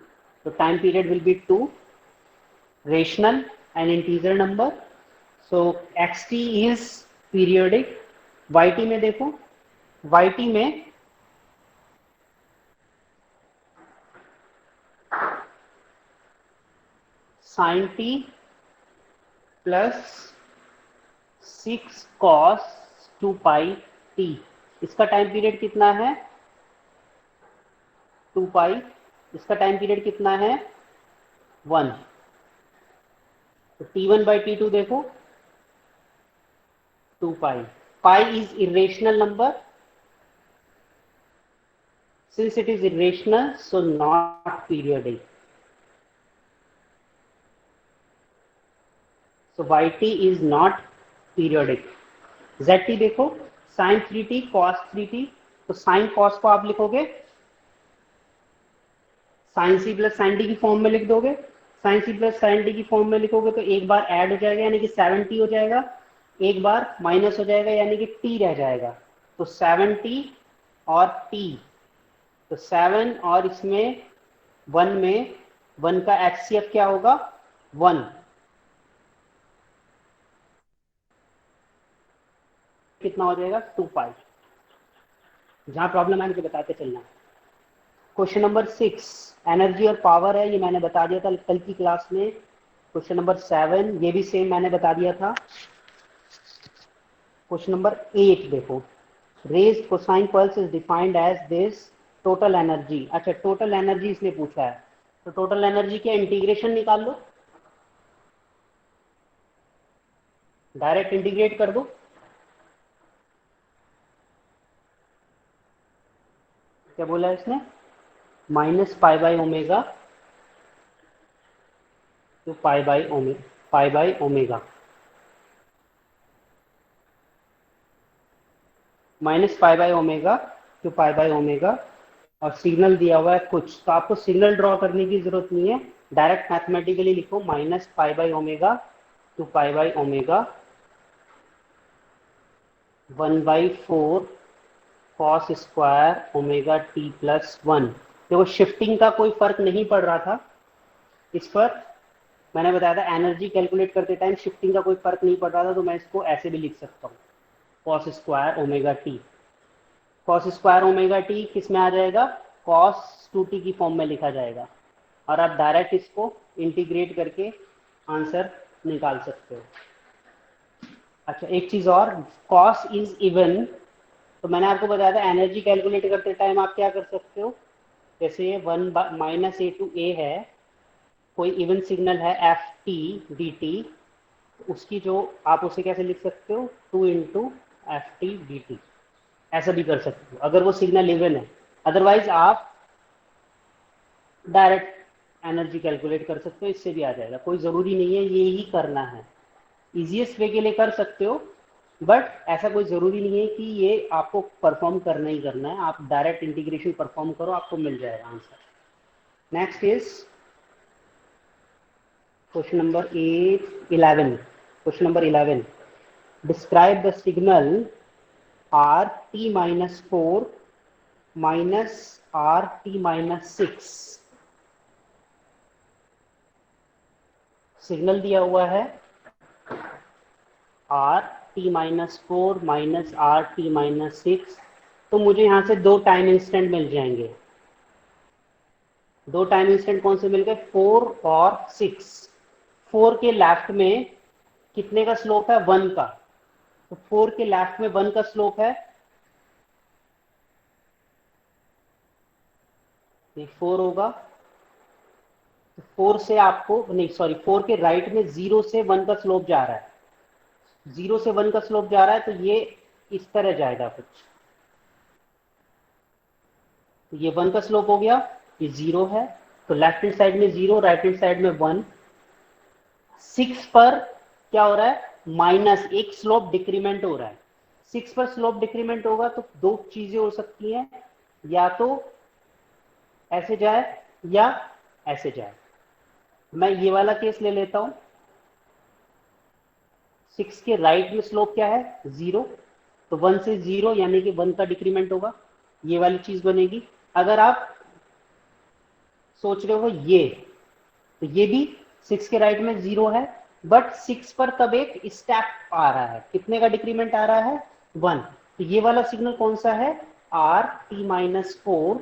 S1: So time period will be 2, rational and integer number. So xt is periodic. yt में देखो, yt में sin t प्लस 6 cos 2 पाई t, इसका time period कितना है? 2 पाई। इसका time period कितना है? 1। तो t1 बाई t2 देखो, 2 pi. Pi is irrational number, since it is irrational so not periodic. So yt is not periodic. zt देखो, sin 3t cos 3t, तो sin cos को आप लिखोगे sin c plus sin d की form में लिख दोगे। sin c plus sin d की फॉर्म में लिखोगे तो एक बार ऐड हो जाएगा यानी कि 7t हो जाएगा, एक बार माइनस हो जाएगा यानी कि t रह जाएगा। तो 7t और t, तो 7 और इसमें 1 में 1 का एचसीएफ क्या होगा? 1। कितना हो जाएगा? 2 पाई। जहां प्रॉब्लम है मुझे बताते चलना। क्वेश्चन नंबर 6 एनर्जी और पावर है, ये मैंने बता दिया था कल की क्लास में। क्वेश्चन नंबर 7 ये भी सेम मैंने बता दिया था। क्वेश्चन नंबर 8 देखो, raised cosine pulse is defined as this total energy. अच्छा, टोटल एनर्जी इसने पूछा है, तो टोटल एनर्जी के इंटीग्रेशन निकाल लो, डायरेक्ट इंटीग्रेट कर दो। क्या बोला है इसने? माइनस पाई बाई ओमेगा तो pi by omega, minus pi by omega to pi by omega, और सिग्नल दिया हुआ है कुछ, तो आपको सिग्नल ड्रॉ करने की जरूरत नहीं है, डायरेक्ट मैथमेटिकली लिखो minus pi by omega to pi by omega 1/4 cos square omega t plus 1। देखो शिफ्टिंग का कोई फर्क नहीं पड़ रहा था इस पर, मैंने बताया था एनर्जी कैलकुलेट करते टाइम शिफ्टिंग का कोई फर्क नहीं पड़ रहा था, तो मैं इसको ऐसे भी लिख सकता हूँ, cos square omega T. Cos square omega T किस में आ जाएगा? कॉस 2t की फॉर्म में लिखा जाएगा, और आप डायरेक्ट इसको इंटीग्रेट करके आंसर निकाल सकते हो। अच्छा, एक चीज और, कॉस इज इवन, तो मैंने आपको बताया था एनर्जी कैलकुलेट करते टाइम आप क्या कर सकते हो, जैसे ये 1 माइनस ए टू ए है, कोई इवन सिग्नल है एफ टी डी टी, उसकी जो आप उसे कैसे लिख सकते हो? 2 into F T D T, ऐसा भी कर सकते हो अगर वो सिग्नल इवन है। अदरवाइज आप डायरेक्ट एनर्जी कैलकुलेट कर सकते हो, इससे भी आ जाएगा, कोई ज़रूरी नहीं है ये ही करना है। इजीएस्ट वे के लिए कर सकते हो, बट ऐसा कोई ज़रूरी नहीं है कि ये आपको परफॉर्म करना ही करना है, आप डायरेक्ट इंटीग्रेशन परफॉर्म करो, आपको मिल जाएगा answer. Next is question number 11। Question number 11, describe the signal are t minus 4 minus are t minus 6। Signal दिया हुआ है r t minus 4 minus are t minus 6, तो मुझे यहां से दो टाइम इंस्टेंट मिल जाएंगे। दो टाइम इंस्टेंट कौन से मिल गए? 4 और 6। 4 के लेफ्ट में कितने का स्लोप है? 1 का, तो 4 के लेफ्ट में 1 का स्लोप है, ये 4 होगा, तो 4 से आपको नहीं, सॉरी 4 के राइट में 0 से 1 का स्लोप जा रहा है, 0 से 1 का स्लोप जा रहा है, तो ये इस तरह जाएगा कुछ, तो ये 1 का स्लोप हो गया, ये 0 है, तो लेफ्ट हैंड साइड में 0, राइट हैंड साइड में 1। 6 पर क्या हो रहा है? माइनस, एक स्लोप डिक्रीमेंट हो रहा है। 6 पर स्लोप डिक्रीमेंट होगा तो दो चीजें हो सकती हैं, या तो ऐसे जाए या ऐसे जाए। मैं ये वाला केस ले लेता हूं, 6 के राइट में स्लोप क्या है 0, तो 1 से 0 यानी कि 1 का डिक्रीमेंट होगा, ये वाली चीज बनेगी। अगर आप सोच रहे हो ये, तो ये भी 6 के राइट में 0 है, बट 6 पर तब एक स्टेप आ रहा है, कितने का डिक्रीमेंट आ रहा है 1। तो ये वाला सिग्नल कौन सा है, r t minus 4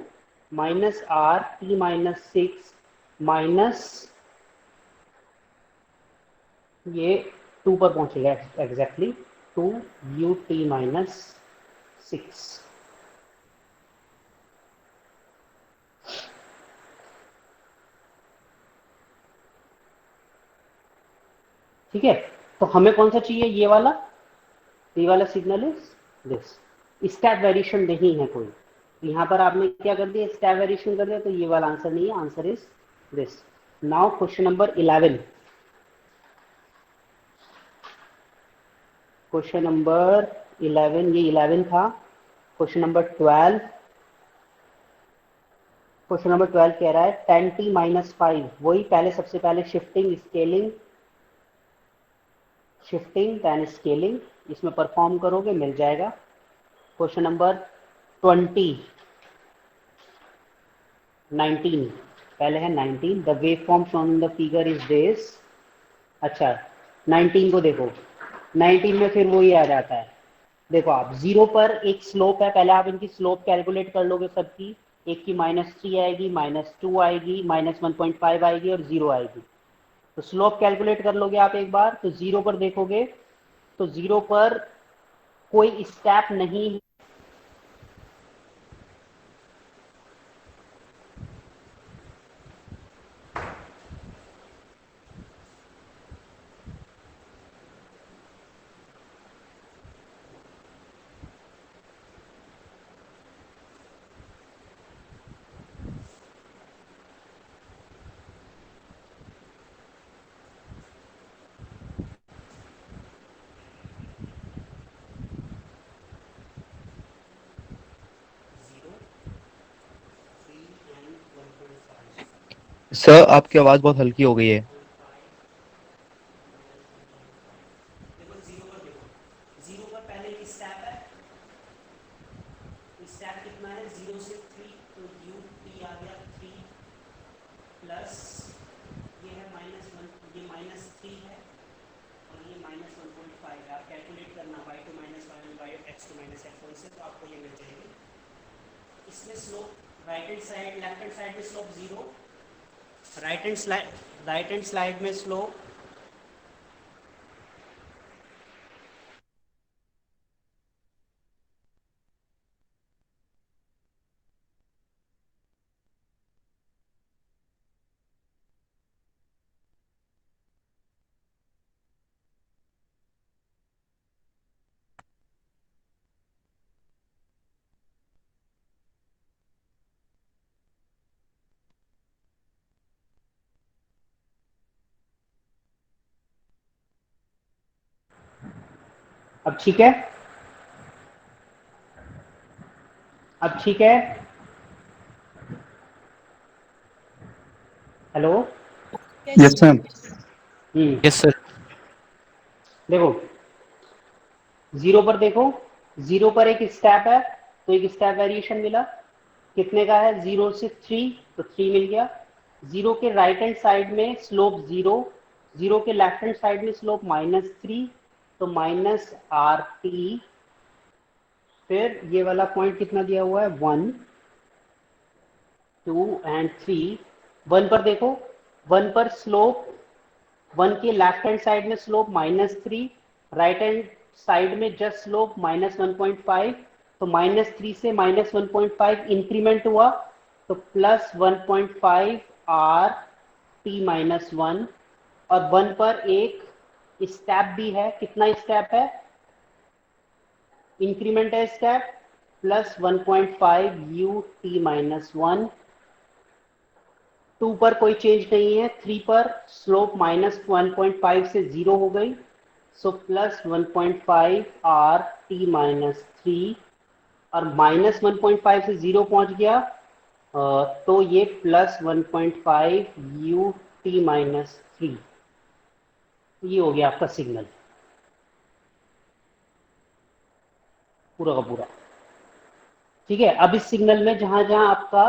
S1: minus are t minus 6 minus ये 2 पर पहुंचेगा एग्जैक्टली 2 यू टी माइनस 6। ठीक है, तो हमें कौन सा चाहिए, ये वाला, ये वाला signal is this. Step variation नहीं है कोई, यहाँ पर आपने क्या कर दिया, स्टेप वेरिएशन कर दिया, तो ये वाला आंसर नहीं है, answer is this. Now question number 11, question number 11, ये 11 था। क्वेश्चन नंबर 12, क्वेश्चन नंबर 12 कह रहा है 10t माइनस 5, वही पहले सबसे पहले shifting scaling, shifting then scaling, इसमें परफॉर्म करोगे मिल जाएगा। क्वेश्चन नंबर 20, 19, पहले है 19, the wave form shown in the figure is this. अच्छा 19 को देखो, 19 में फिर वही आ जाता है, देखो आप 0 पर एक स्लोप है, पहले आप इनकी स्लोप कैलकुलेट कर लोगे सबकी, एक की -3 आएगी, -2 आएगी, -1.5 आएगी और 0 आएगी। तो स्लोप कैलकुलेट कर लोगे आप एक बार, तो 0 पर देखोगे, तो 0 पर कोई स्टेप नहीं है।
S3: सर आपकी आवाज बहुत हल्की हो गई है।
S1: देखो 0 पर देखो, 0 पर पहले एक स्टेप है, स्टेप कितना है 0 से 3, तो यू टी आ गया 3 प्लस ये है -1, ये -3 है और ये -1.5 है। आप कैलकुलेट करना y2 -y1 by x2 -x1 से, तो आपको ये मिल जाएगी। इसमें slope right hand side, left hand side में स्लोप 0, राइट हैंड साइड में स्लोप अब ठीक है, अब ठीक है, hello.
S2: Yes ma'am.
S3: Yes sir.
S1: देखो 0 पर देखो, 0 पर एक स्टेप है, तो एक स्टेप वेरिएशन मिला, कितने का है 0 से 3, तो 3 मिल गया। 0 के राइट हैंड साइड में स्लोप 0, 0 के लेफ्ट हैंड साइड में स्लोप -3, तो -RT, फिर ये वाला पॉइंट कितना दिया हुआ है 1, 2 एंड 3। 1 पर देखो, 1 पर स्लोप, 1 के लेफ्ट हैंड साइड में स्लोप -3, राइट हैंड साइड में जस्ट स्लोप -1.5, तो -3 से -1.5 इंक्रीमेंट हुआ, तो +1.5 आर टी -1, और 1 पर एक स्टेप भी है, कितना स्टेप है, इंक्रीमेंट है स्टेप, +1.5 यू टी -1। 2 पर कोई चेंज नहीं है, 3 पर स्लोप -1.5 से 0 हो गई, सो +1.5 आर टी -3, और -1.5 से 0 पहुंच गया, तो ये +1.5 यू टी माइनस 3, ये हो गया आपका सिग्नल पूरा का पूरा। ठीक है, अब इस सिग्नल में जहां जहां आपका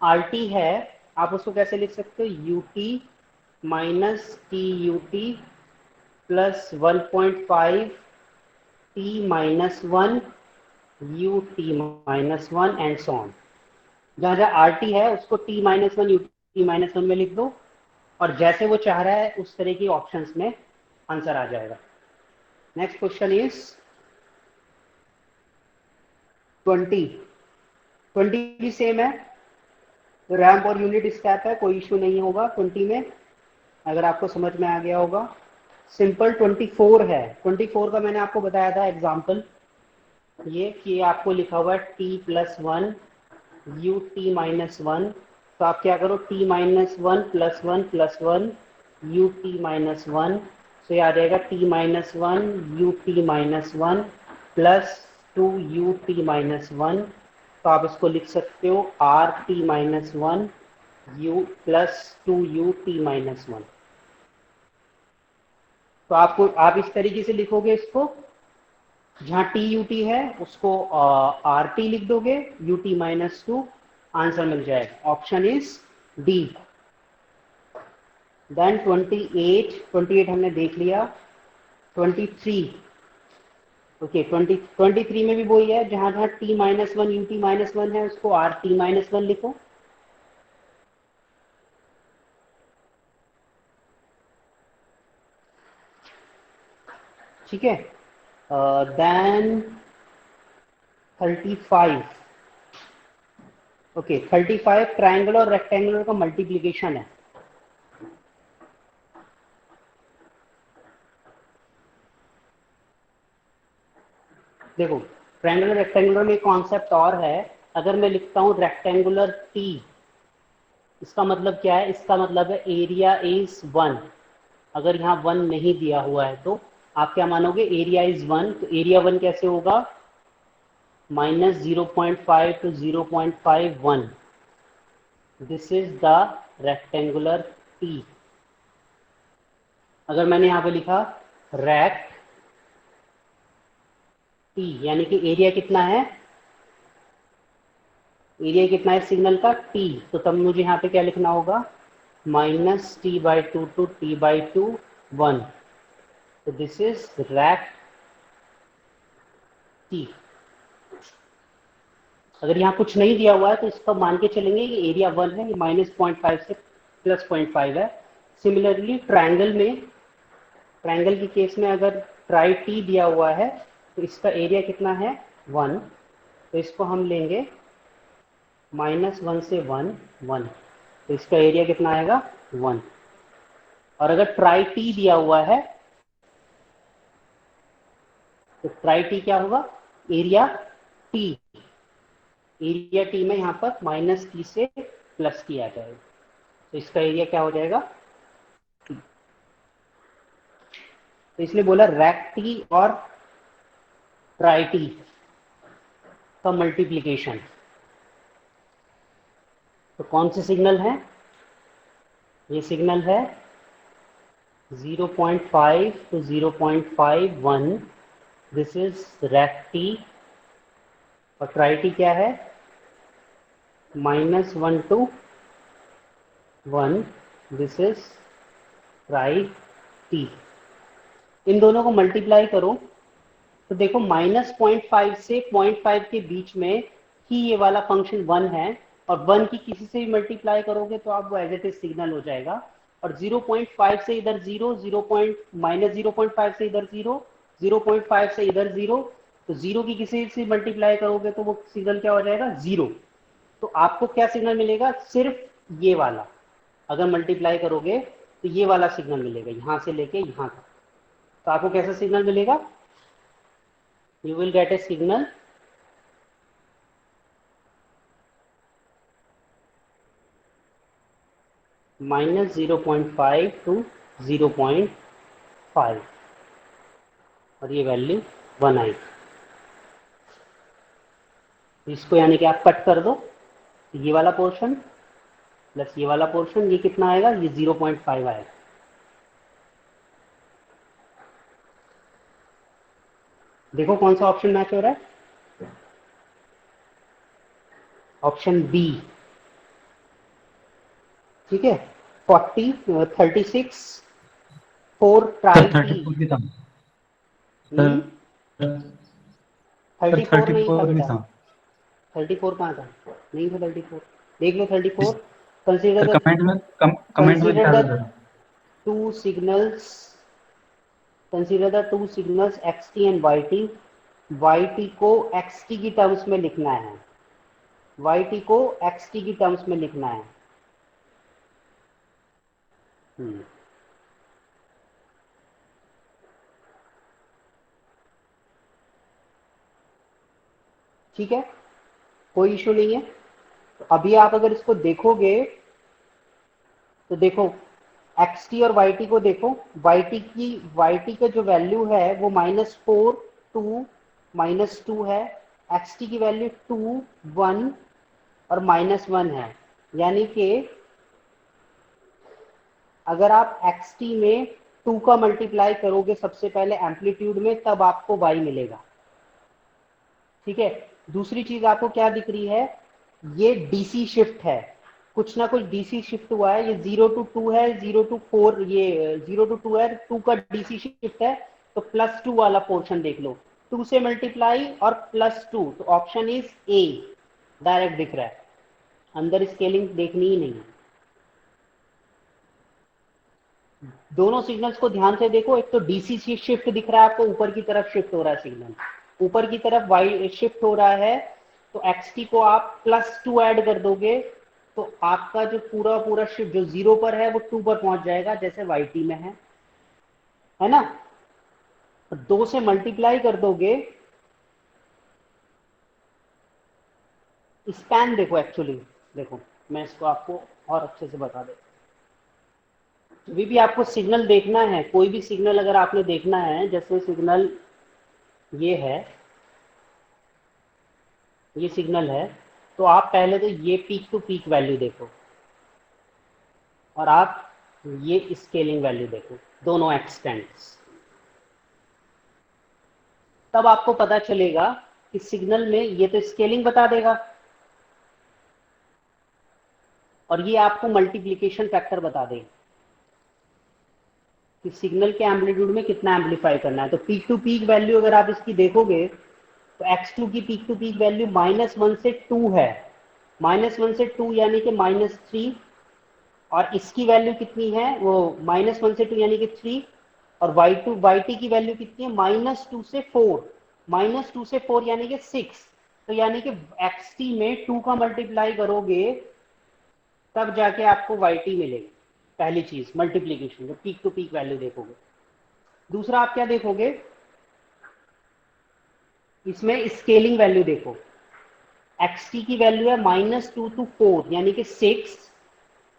S1: आर टी है, आप उसको कैसे लिख सकते हो, you t minus T u t plus 1.5 T minus 1 you t minus 1 and so on. जहां जहां आर टी है उसको T minus 1 you t minus 1 में लिख दो, और जैसे वो चाह रहा है उस तरह की ऑप्शंस में आंसर आ जाएगा। Next question is 20। 20 भी सेम है, रैम्प और यूनिट स्टेप है, कोई इशू नहीं होगा 20 में, अगर आपको समझ में आ गया होगा। सिंपल 24 है, 24 का मैंने आपको बताया था एग्जाम्पल, ये कि आपको लिखा हुआ है T plus 1 you t minus 1, तो आप क्या करो, T minus 1 plus 1 plus 1 you t minus 1, तो ये आ जाएगा T minus 1 you t minus 1 plus 2 you t minus 1, तो आप इसको लिख सकते हो are t minus 1 you plus 2 you t minus 1। तो आपको आप इस तरीके से लिखोगे इसको, जहां टी यू टी है उसको आर टी लिख दोगे, यू टी माइनस 2, आंसर मिल जाएगा। Option is D. देन 28 हमने देख लिया। 23, ओके 23 में भी वही है, जहां जहां T minus 1 you t minus 1 है उसको आर टी माइनस 1 लिखो। ठीक है, देन 35, ओके 35 ट्राइंगल और रेक्टेंगुलर का मल्टीप्लीकेशन है। देखो, ट्रायंगुलर रेक्टेंगुलर में कॉन्सेप्ट और है। अगर मैं लिखता हूं रेक्टेंगुलर टी, इसका मतलब क्या है, इसका मतलब है एरिया इज 1। अगर यहाँ 1 नहीं दिया हुआ है तो आप क्या मानोगे, एरिया इज 1, तो एरिया 1 कैसे होगा, -0.5 to 0.51, this is the rectangular T. अगर मैंने यहाँ पे लिखा रेक्ट टी, यानी कि एरिया कितना है, एरिया कितना है सिग्नल का, टी, तो तब मुझे यहाँ पे क्या लिखना होगा, -t/2 to t/2 1, तो दिस इज रैक टी। अगर यहाँ कुछ नहीं दिया हुआ है तो इसका मान के चलेंगे कि एरिया 1 है, ये -0.5 से +0.5 है। सिमिलरली ट्रायंगल में, ट्रायंगल के केस में अगर ट्राई टी दिया हुआ है तो इसका एरिया कितना है 1, तो इसको हम लेंगे -1 से 1 1, तो इसका एरिया कितना आएगा 1। और अगर ट्राई टी दिया हुआ है तो ट्राई टी क्या होगा, एरिया टी, एरिया टी में यहाँ पर -t से प्लस किया जाएगा, तो इसका एरिया क्या हो जाएगा, तो इसलिए बोला रैक टी और ट्राई टी का मल्टीप्लीकेशन। तो कौन से सिग्नल है, ये सिग्नल है 0.5 to 0.51, this is rect T, और ट्राई टी क्या है -1 to 1, this is tri T. इन दोनों को मल्टीप्लाई करो तो देखो -0.5 से 0.5 के बीच में ही ये वाला फंक्शन 1 है, और 1 की किसी से भी मल्टीप्लाई करोगे तो आप वो एज इट इज सिग्नल हो जाएगा। और 0.5 से इधर 0, -0.5 से इधर 0, 0.5 से इधर 0, तो 0 की किसी से मल्टीप्लाई करोगे तो वो सिग्नल क्या हो जाएगा 0। तो आपको क्या सिग्नल मिलेगा, सिर्फ ये वाला, अगर मल्टीप्लाई करोगे तो ये वाला सिग्नल मिलेगा यहां से लेके यहां तक। तो आपको कैसा सिग्नल मिलेगा, you will get a signal -0.5 to 0.5, और ये वैल्यू 1 आई। इसको यानी कि आप कट कर दो, ये वाला पोर्शन प्लस ये वाला पोर्शन, ये कितना आएगा, ये 0.5 आएगा। देखो कौन सा ऑप्शन मैच हो रहा है, ऑप्शन बी। ठीक है, 40, 36, 4
S2: सर
S1: ट्राई टी।
S2: 34 भी था
S1: हम्म,
S2: सर। सर
S1: 34 नहीं था
S2: 34 भी
S1: बेटा,
S2: था
S1: 34 कहाँ था, नहीं था 34, देख लो 34। Consider
S2: sir.
S1: द
S2: कमेंट में
S1: कंसीडर
S2: दिखा
S1: द
S2: था sir.
S1: Two signals consider the two signals x t and y t. Y t को एक्स टी की टर्म्स में लिखना है, वाई टी को एक्स टी की टर्म्स में लिखना है। हम्म, ठीक है, कोई इशू नहीं है। तो अभी आप अगर इसको देखोगे तो देखो एक्स टी और वाई टी को देखो, वाई टी का जो वैल्यू है वो -4, 2, -2 है। एक्स टी की वैल्यू 2, 1 और -1 है। यानी कि अगर आप एक्स टी में 2 का मल्टीप्लाई करोगे सबसे पहले एम्पलीट्यूड में, तब आपको वाई मिलेगा। ठीक है, दूसरी चीज आपको क्या दिख रही है, ये डीसी शिफ्ट है, कुछ ना कुछ डीसी शिफ्ट हुआ है। ये 0 to 2 है, 0 to 4, ये 0 to 2 है, 2 का डीसी शिफ्ट है। तो +2 वाला पोर्शन देख लो, 2 से मल्टीप्लाई और +2, तो ऑप्शन इज ए डायरेक्ट दिख रहा है, अंदर स्केलिंग देखनी ही नहीं है। दोनों सिग्नल्स को ध्यान से देखो, एक तो डीसी शिफ्ट दिख रहा है आपको, ऊपर की तरफ शिफ्ट हो रहा है सिग्नल, ऊपर की तरफ वाई शिफ्ट हो रहा है। तो एक्सटी को आप +2 ऐड कर दोगे तो आपका जो पूरा पूरा शिफ्ट जो 0 पर है वो 2 पर पहुंच जाएगा, जैसे वाई टी में है ना। 2 से मल्टीप्लाई कर दोगे, स्पैन देखो एक्चुअली, देखो मैं इसको आपको और अच्छे से बता दे। अभी भी आपको सिग्नल देखना है, कोई भी सिग्नल अगर आपने देखना है, जैसे सिग्नल ये है, ये सिग्नल है, तो आप पहले तो ये पीक टू पीक वैल्यू देखो और आप ये स्केलिंग वैल्यू देखो, दोनों एक्सटेंट्स, तब आपको पता चलेगा कि सिग्नल में ये तो स्केलिंग बता देगा और ये आपको मल्टीप्लिकेशन फैक्टर बता देगा कि सिग्नल के एम्पलीट्यूड में कितना एम्पलीफाई करना है। तो पीक टू पीक वैल्यू अगर आप इसकी देखोगे तो x2 की पीक टू पीक वैल्यू -1 से 2 है, -1 से 2 यानी कि -3, और इसकी वैल्यू कितनी है, वो -1 से 2 यानी कि 3, और वाई टी की वैल्यू कितनी है, -2 से 4, -2 से 4 यानी कि 6। तो यानी कि एक्स टी में 2 का मल्टीप्लाई करोगे तब जाके आपको वाई टी मिलेगी, पहली चीज मल्टीप्लीकेशन, जो पीक टू पीक वैल्यू देखोगे। दूसरा आप क्या देखोगे, इसमें स्केलिंग वैल्यू देखो, एक्स टी की वैल्यू है -2 to 4 यानी कि 6,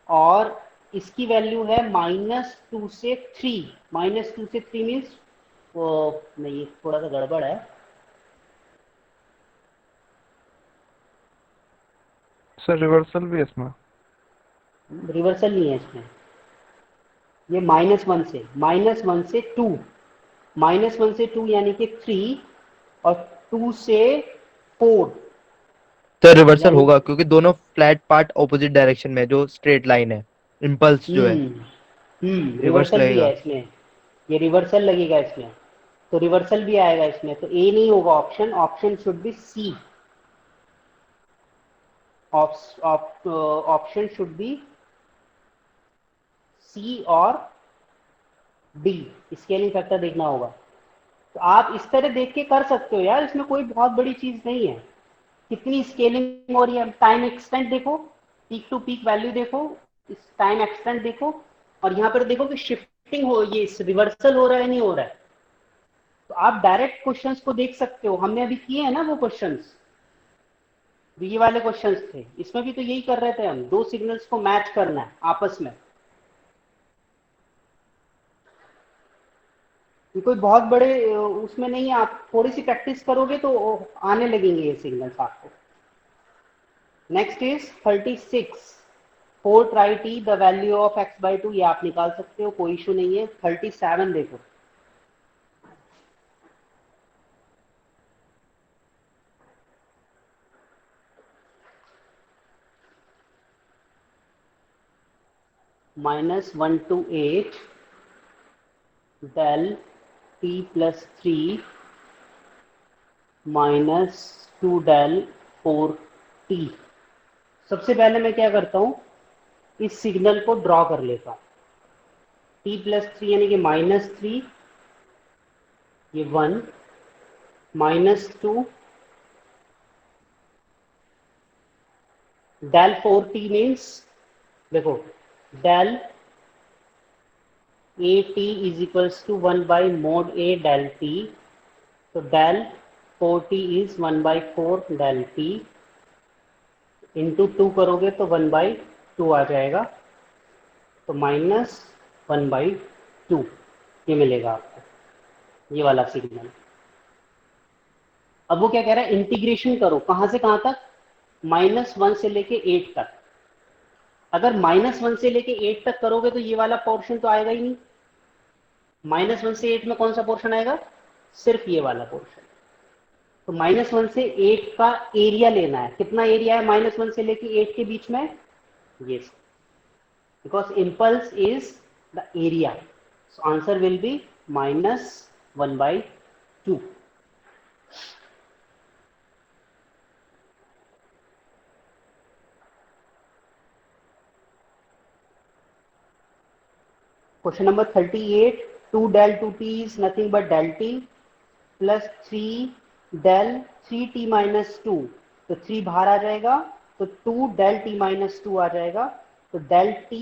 S1: और इसकी वैल्यू है -2 से 3, -2 से 3 मीन्स वो नहीं, थोड़ा सा गड़बड़ है,
S4: सर रिवर्सल भी है इसमें।
S1: रिवर्सल नहीं है इसमें, ये -1 से 2, -1 से 2 यानी कि 3, और 2 से 4
S3: सर रिवर्सल
S1: यानी
S3: होगा क्योंकि दोनों फ्लैट पार्ट ऑपोजिट डायरेक्शन में जो स्ट्रेट लाइन है, इम्पल्स जो है रिवर्स
S1: रिवर्सल भी है
S3: लगेगा।
S1: इसमें, ये रिवर्सल लगेगा इसमें, तो रिवर्सल भी आएगा इसमें, तो ए नहीं होगा option, option should be C, option should be C और डी, स्केलिंग फैक्टर देखना होगा। तो आप इस तरह देख के कर सकते हो यार, इसमें कोई बहुत बड़ी चीज नहीं है, कितनी स्केलिंग हो रही है, टाइम एक्सटेंट देखो, पीक टू पीक वैल्यू देखो, इस टाइम एक्सटेंट देखो, और यहाँ पर देखो कि शिफ्टिंग हो, ये रिवर्सल हो रहा है नहीं हो रहा है। तो आप डायरेक्ट क्वेश्चंस को देख सकते हो, हमने अभी किए हैं ना वो क्वेश्चंस, ये वाले क्वेश्चंस थे, इसमें भी तो यही कर रहे थे हम, दो सिग्नल्स को मैच करना है आपस में। ये कोई बहुत बड़े उसमें नहीं है, आप थोड़ी सी प्रैक्टिस करोगे तो आने लगेंगे ये सिग्नल्स आपको, next is 36 4 try T the value of x/2, ये आप निकाल सकते हो, कोई इशू नहीं है। 37 देखो, -1 to 8 del t plus 3 -2 del 4t। सबसे पहले मैं क्या करता हूं, इस सिग्नल को ड्रॉ कर लेता हूं। t+3 यानी कि -3, ये 1, -2 del 4t मीन्स, देखो del at is equals to 1/mod a del t, तो del 4t is 1/4 del t, into 2 करोगे तो 1/2 आ जाएगा, तो -1/2 ये मिलेगा आपको, ये वाला सिग्नल। अब वो क्या कह रहा है, इंटीग्रेशन करो, कहां से कहां तक, -1 से लेके 8 तक। अगर -1 से लेके 8 तक करोगे तो ये वाला पोर्शन तो आएगा ही नहीं। -1 से 8 में कौन सा पोर्शन आएगा, सिर्फ ये वाला पोर्शन। तो -1 से 8 का एरिया लेना है, कितना एरिया है -1 से लेके 8 के बीच में, ये, because impulse is the area, so answer will be -1/2। Question number 38, 2 del 2t is nothing but del t plus 3 del 3t minus 2, तो 3 बाहर आ जाएगा, तो 2 del t minus 2 आ जाएगा, तो del t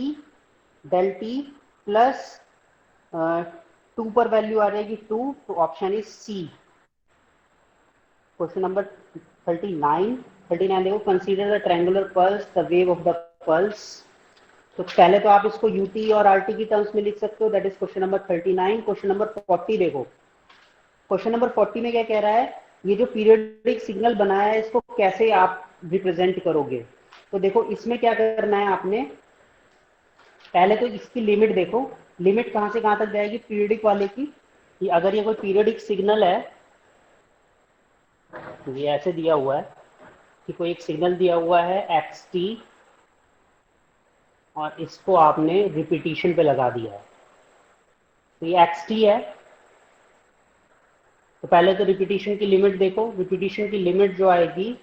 S1: plus 2 पर वैल्यू आ जाएगी 2, तो option is C. Question number 39 देखो, consider the triangular pulse the wave of the pulse. तो पहले तो आप इसको यूटी और आरटी की टर्म्स में लिख सकते हो, that is question number 39। Question number 40 देखो, क्वेश्चन नंबर 40 में क्या कह रहा है, ये जो पीरियोडिक सिग्नल बनाया है इसको कैसे आप रिप्रेजेंट करोगे। तो देखो इसमें क्या करना है आपने, पहले तो इसकी लिमिट देखो, लिमिट कहां से कहां तक जाएगी पीरियोडिक वाले की, कि अगर ये कोई पीरियोडिक सिग्नल है, ये ऐसे दिया हुआ है कि कोई एक सिग्नल दिया हुआ है xt, और इसको आपने रिपीटिशन पे लगा दिया है, तो ये xt है। तो पहले तो रिपीटिशन की लिमिट देखो, रिपीटिशन की लिमिट जो आएगी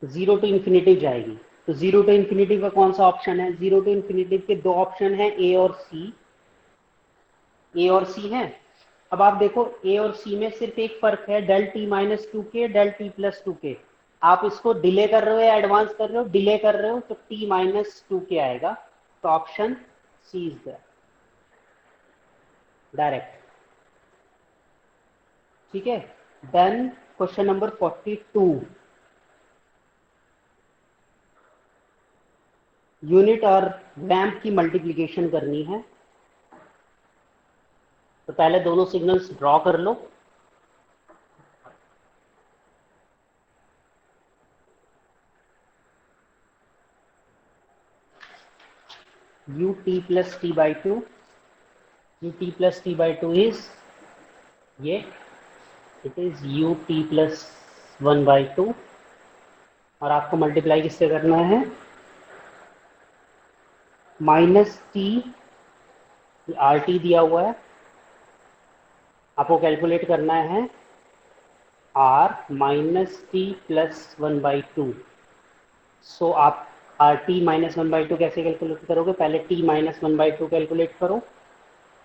S1: 0 टू इन्फिनिटी जाएगी, तो 0 टू इन्फिनिटी का कौन सा ऑप्शन है, 0 टू इन्फिनिटी के दो ऑप्शन है, ए और सी है। अब आप देखो ए और सी में सिर्फ एक फर्क है, del t minus 2k del t plus 2k। आप इसको डिले कर रहे हो या एडवांस कर रहे हो, डिले कर रहे हो, तो t माइनस 2k आएगा, तो option C is the direct. ठीक है, देन क्वेश्चन नंबर 42, यूनिट और रैंप की मल्टीप्लिकेशन करनी है। तो पहले दोनों सिग्नल्स ड्रॉ कर लो, ut plus t/2, ut plus t/2 is ये, इट इज ut plus 1/2, और आपको मल्टीप्लाई किससे करना है, माइनस टी, आर टी दिया हुआ है, आपको कैलकुलेट करना है r माइनस टी प्लस 1/2। सो आप आर टी माइनस 1/2 कैसे कैलकुलेट करोगे, पहले t माइनस 1/2 कैलकुलेट करो,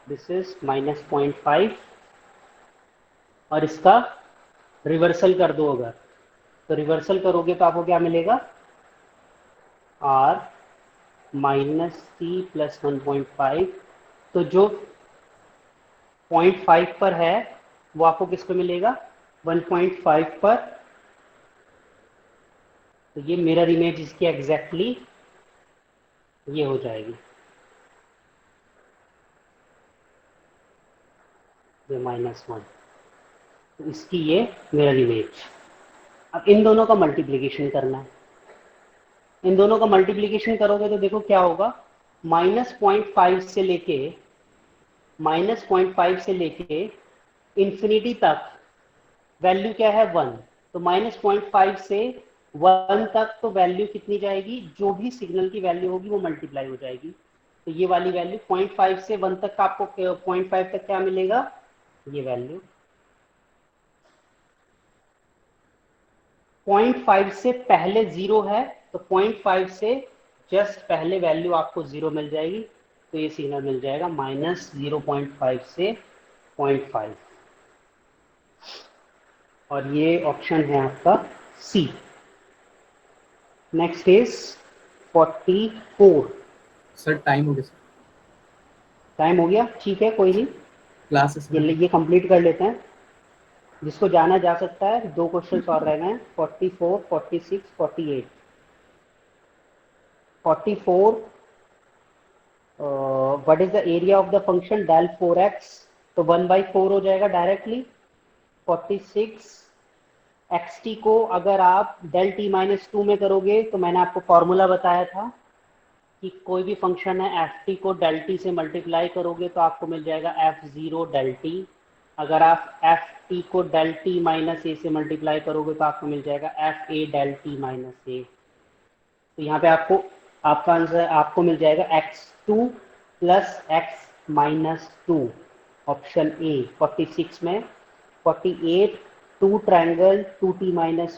S1: दिस इज -0.5, और इसका रिवर्सल कर दो अगर, तो रिवर्सल करोगे तो आपको क्या मिलेगा, r माइनस टी प्लस 1.5, तो जो 0.5 पर है वो आपको किस पे मिलेगा, 1.5 पर, तो ये मिरर इमेज इसकी एग्जैक्टली ये हो जाएगी, ये -1, तो इसकी ये मिरर इमेज। अब इन दोनों का मल्टीप्लिकेशन करना है, इन दोनों का मल्टीप्लीकेशन करोगे तो देखो क्या होगा, -0.5 से लेके इंफिनिटी तक वैल्यू क्या है 1। तो -0.5 से 1 तक तो वैल्यू कितनी जाएगी, जो भी सिग्नल की वैल्यू होगी वो मल्टीप्लाई हो जाएगी। तो ये वाली वैल्यू 0.5 से 1 तक का आपको 0.5 तक क्या मिलेगा, ये वैल्यू। 0.5 से पहले 0 है तो 0.5 से जस्ट पहले वैल्यू आपको 0 मिल जाएगी। तो ये सिग्नल मिल जाएगा -0.5 से 0.5, और ये ऑप्शन है आपका C. Next is 44।
S5: Sir time हो गया सर,
S1: टाइम हो गया, ठीक है कोई नहीं,
S5: क्लासेस में।
S1: ये कंप्लीट कर लेते हैं। जिसको जाना जा सकता है, 2 क्वेश्चन और रह गए हैं, 44, 46, 48। 44, what is the area of the function del 4x, तो 1/4 हो जाएगा डायरेक्टली। 46, xt को अगर आप del t - 2 में करोगे तो मैंने आपको फॉर्मूला बताया था कि कोई भी फंक्शन है एफ टी को del t से मल्टीप्लाई करोगे तो आपको मिल जाएगा f0 del t। अगर आप एफ टी को del t - a से मल्टीप्लाई करोगे तो आपको मिल जाएगा fa del t - a। तो यहाँ पे आपका आंसर आपको मिल जाएगा x2 + x - 2, ऑप्शन ए 46 में। 48, 2 ट्रायंगल 2t - 1 +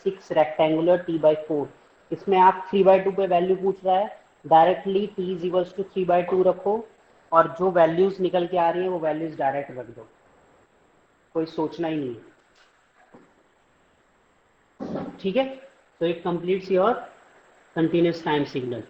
S1: 6 रेक्टेंगुलर t/4। इसमें आप 3/2 पे वैल्यू पूछ रहा है, डायरेक्टली t = 3/2 रखो, और जो वैल्यूज निकल के आ रही है वो वैल्यूज डायरेक्ट रख दो, कोई सोचना ही नहीं है, ठीक है। तो it completes your continuous time signal।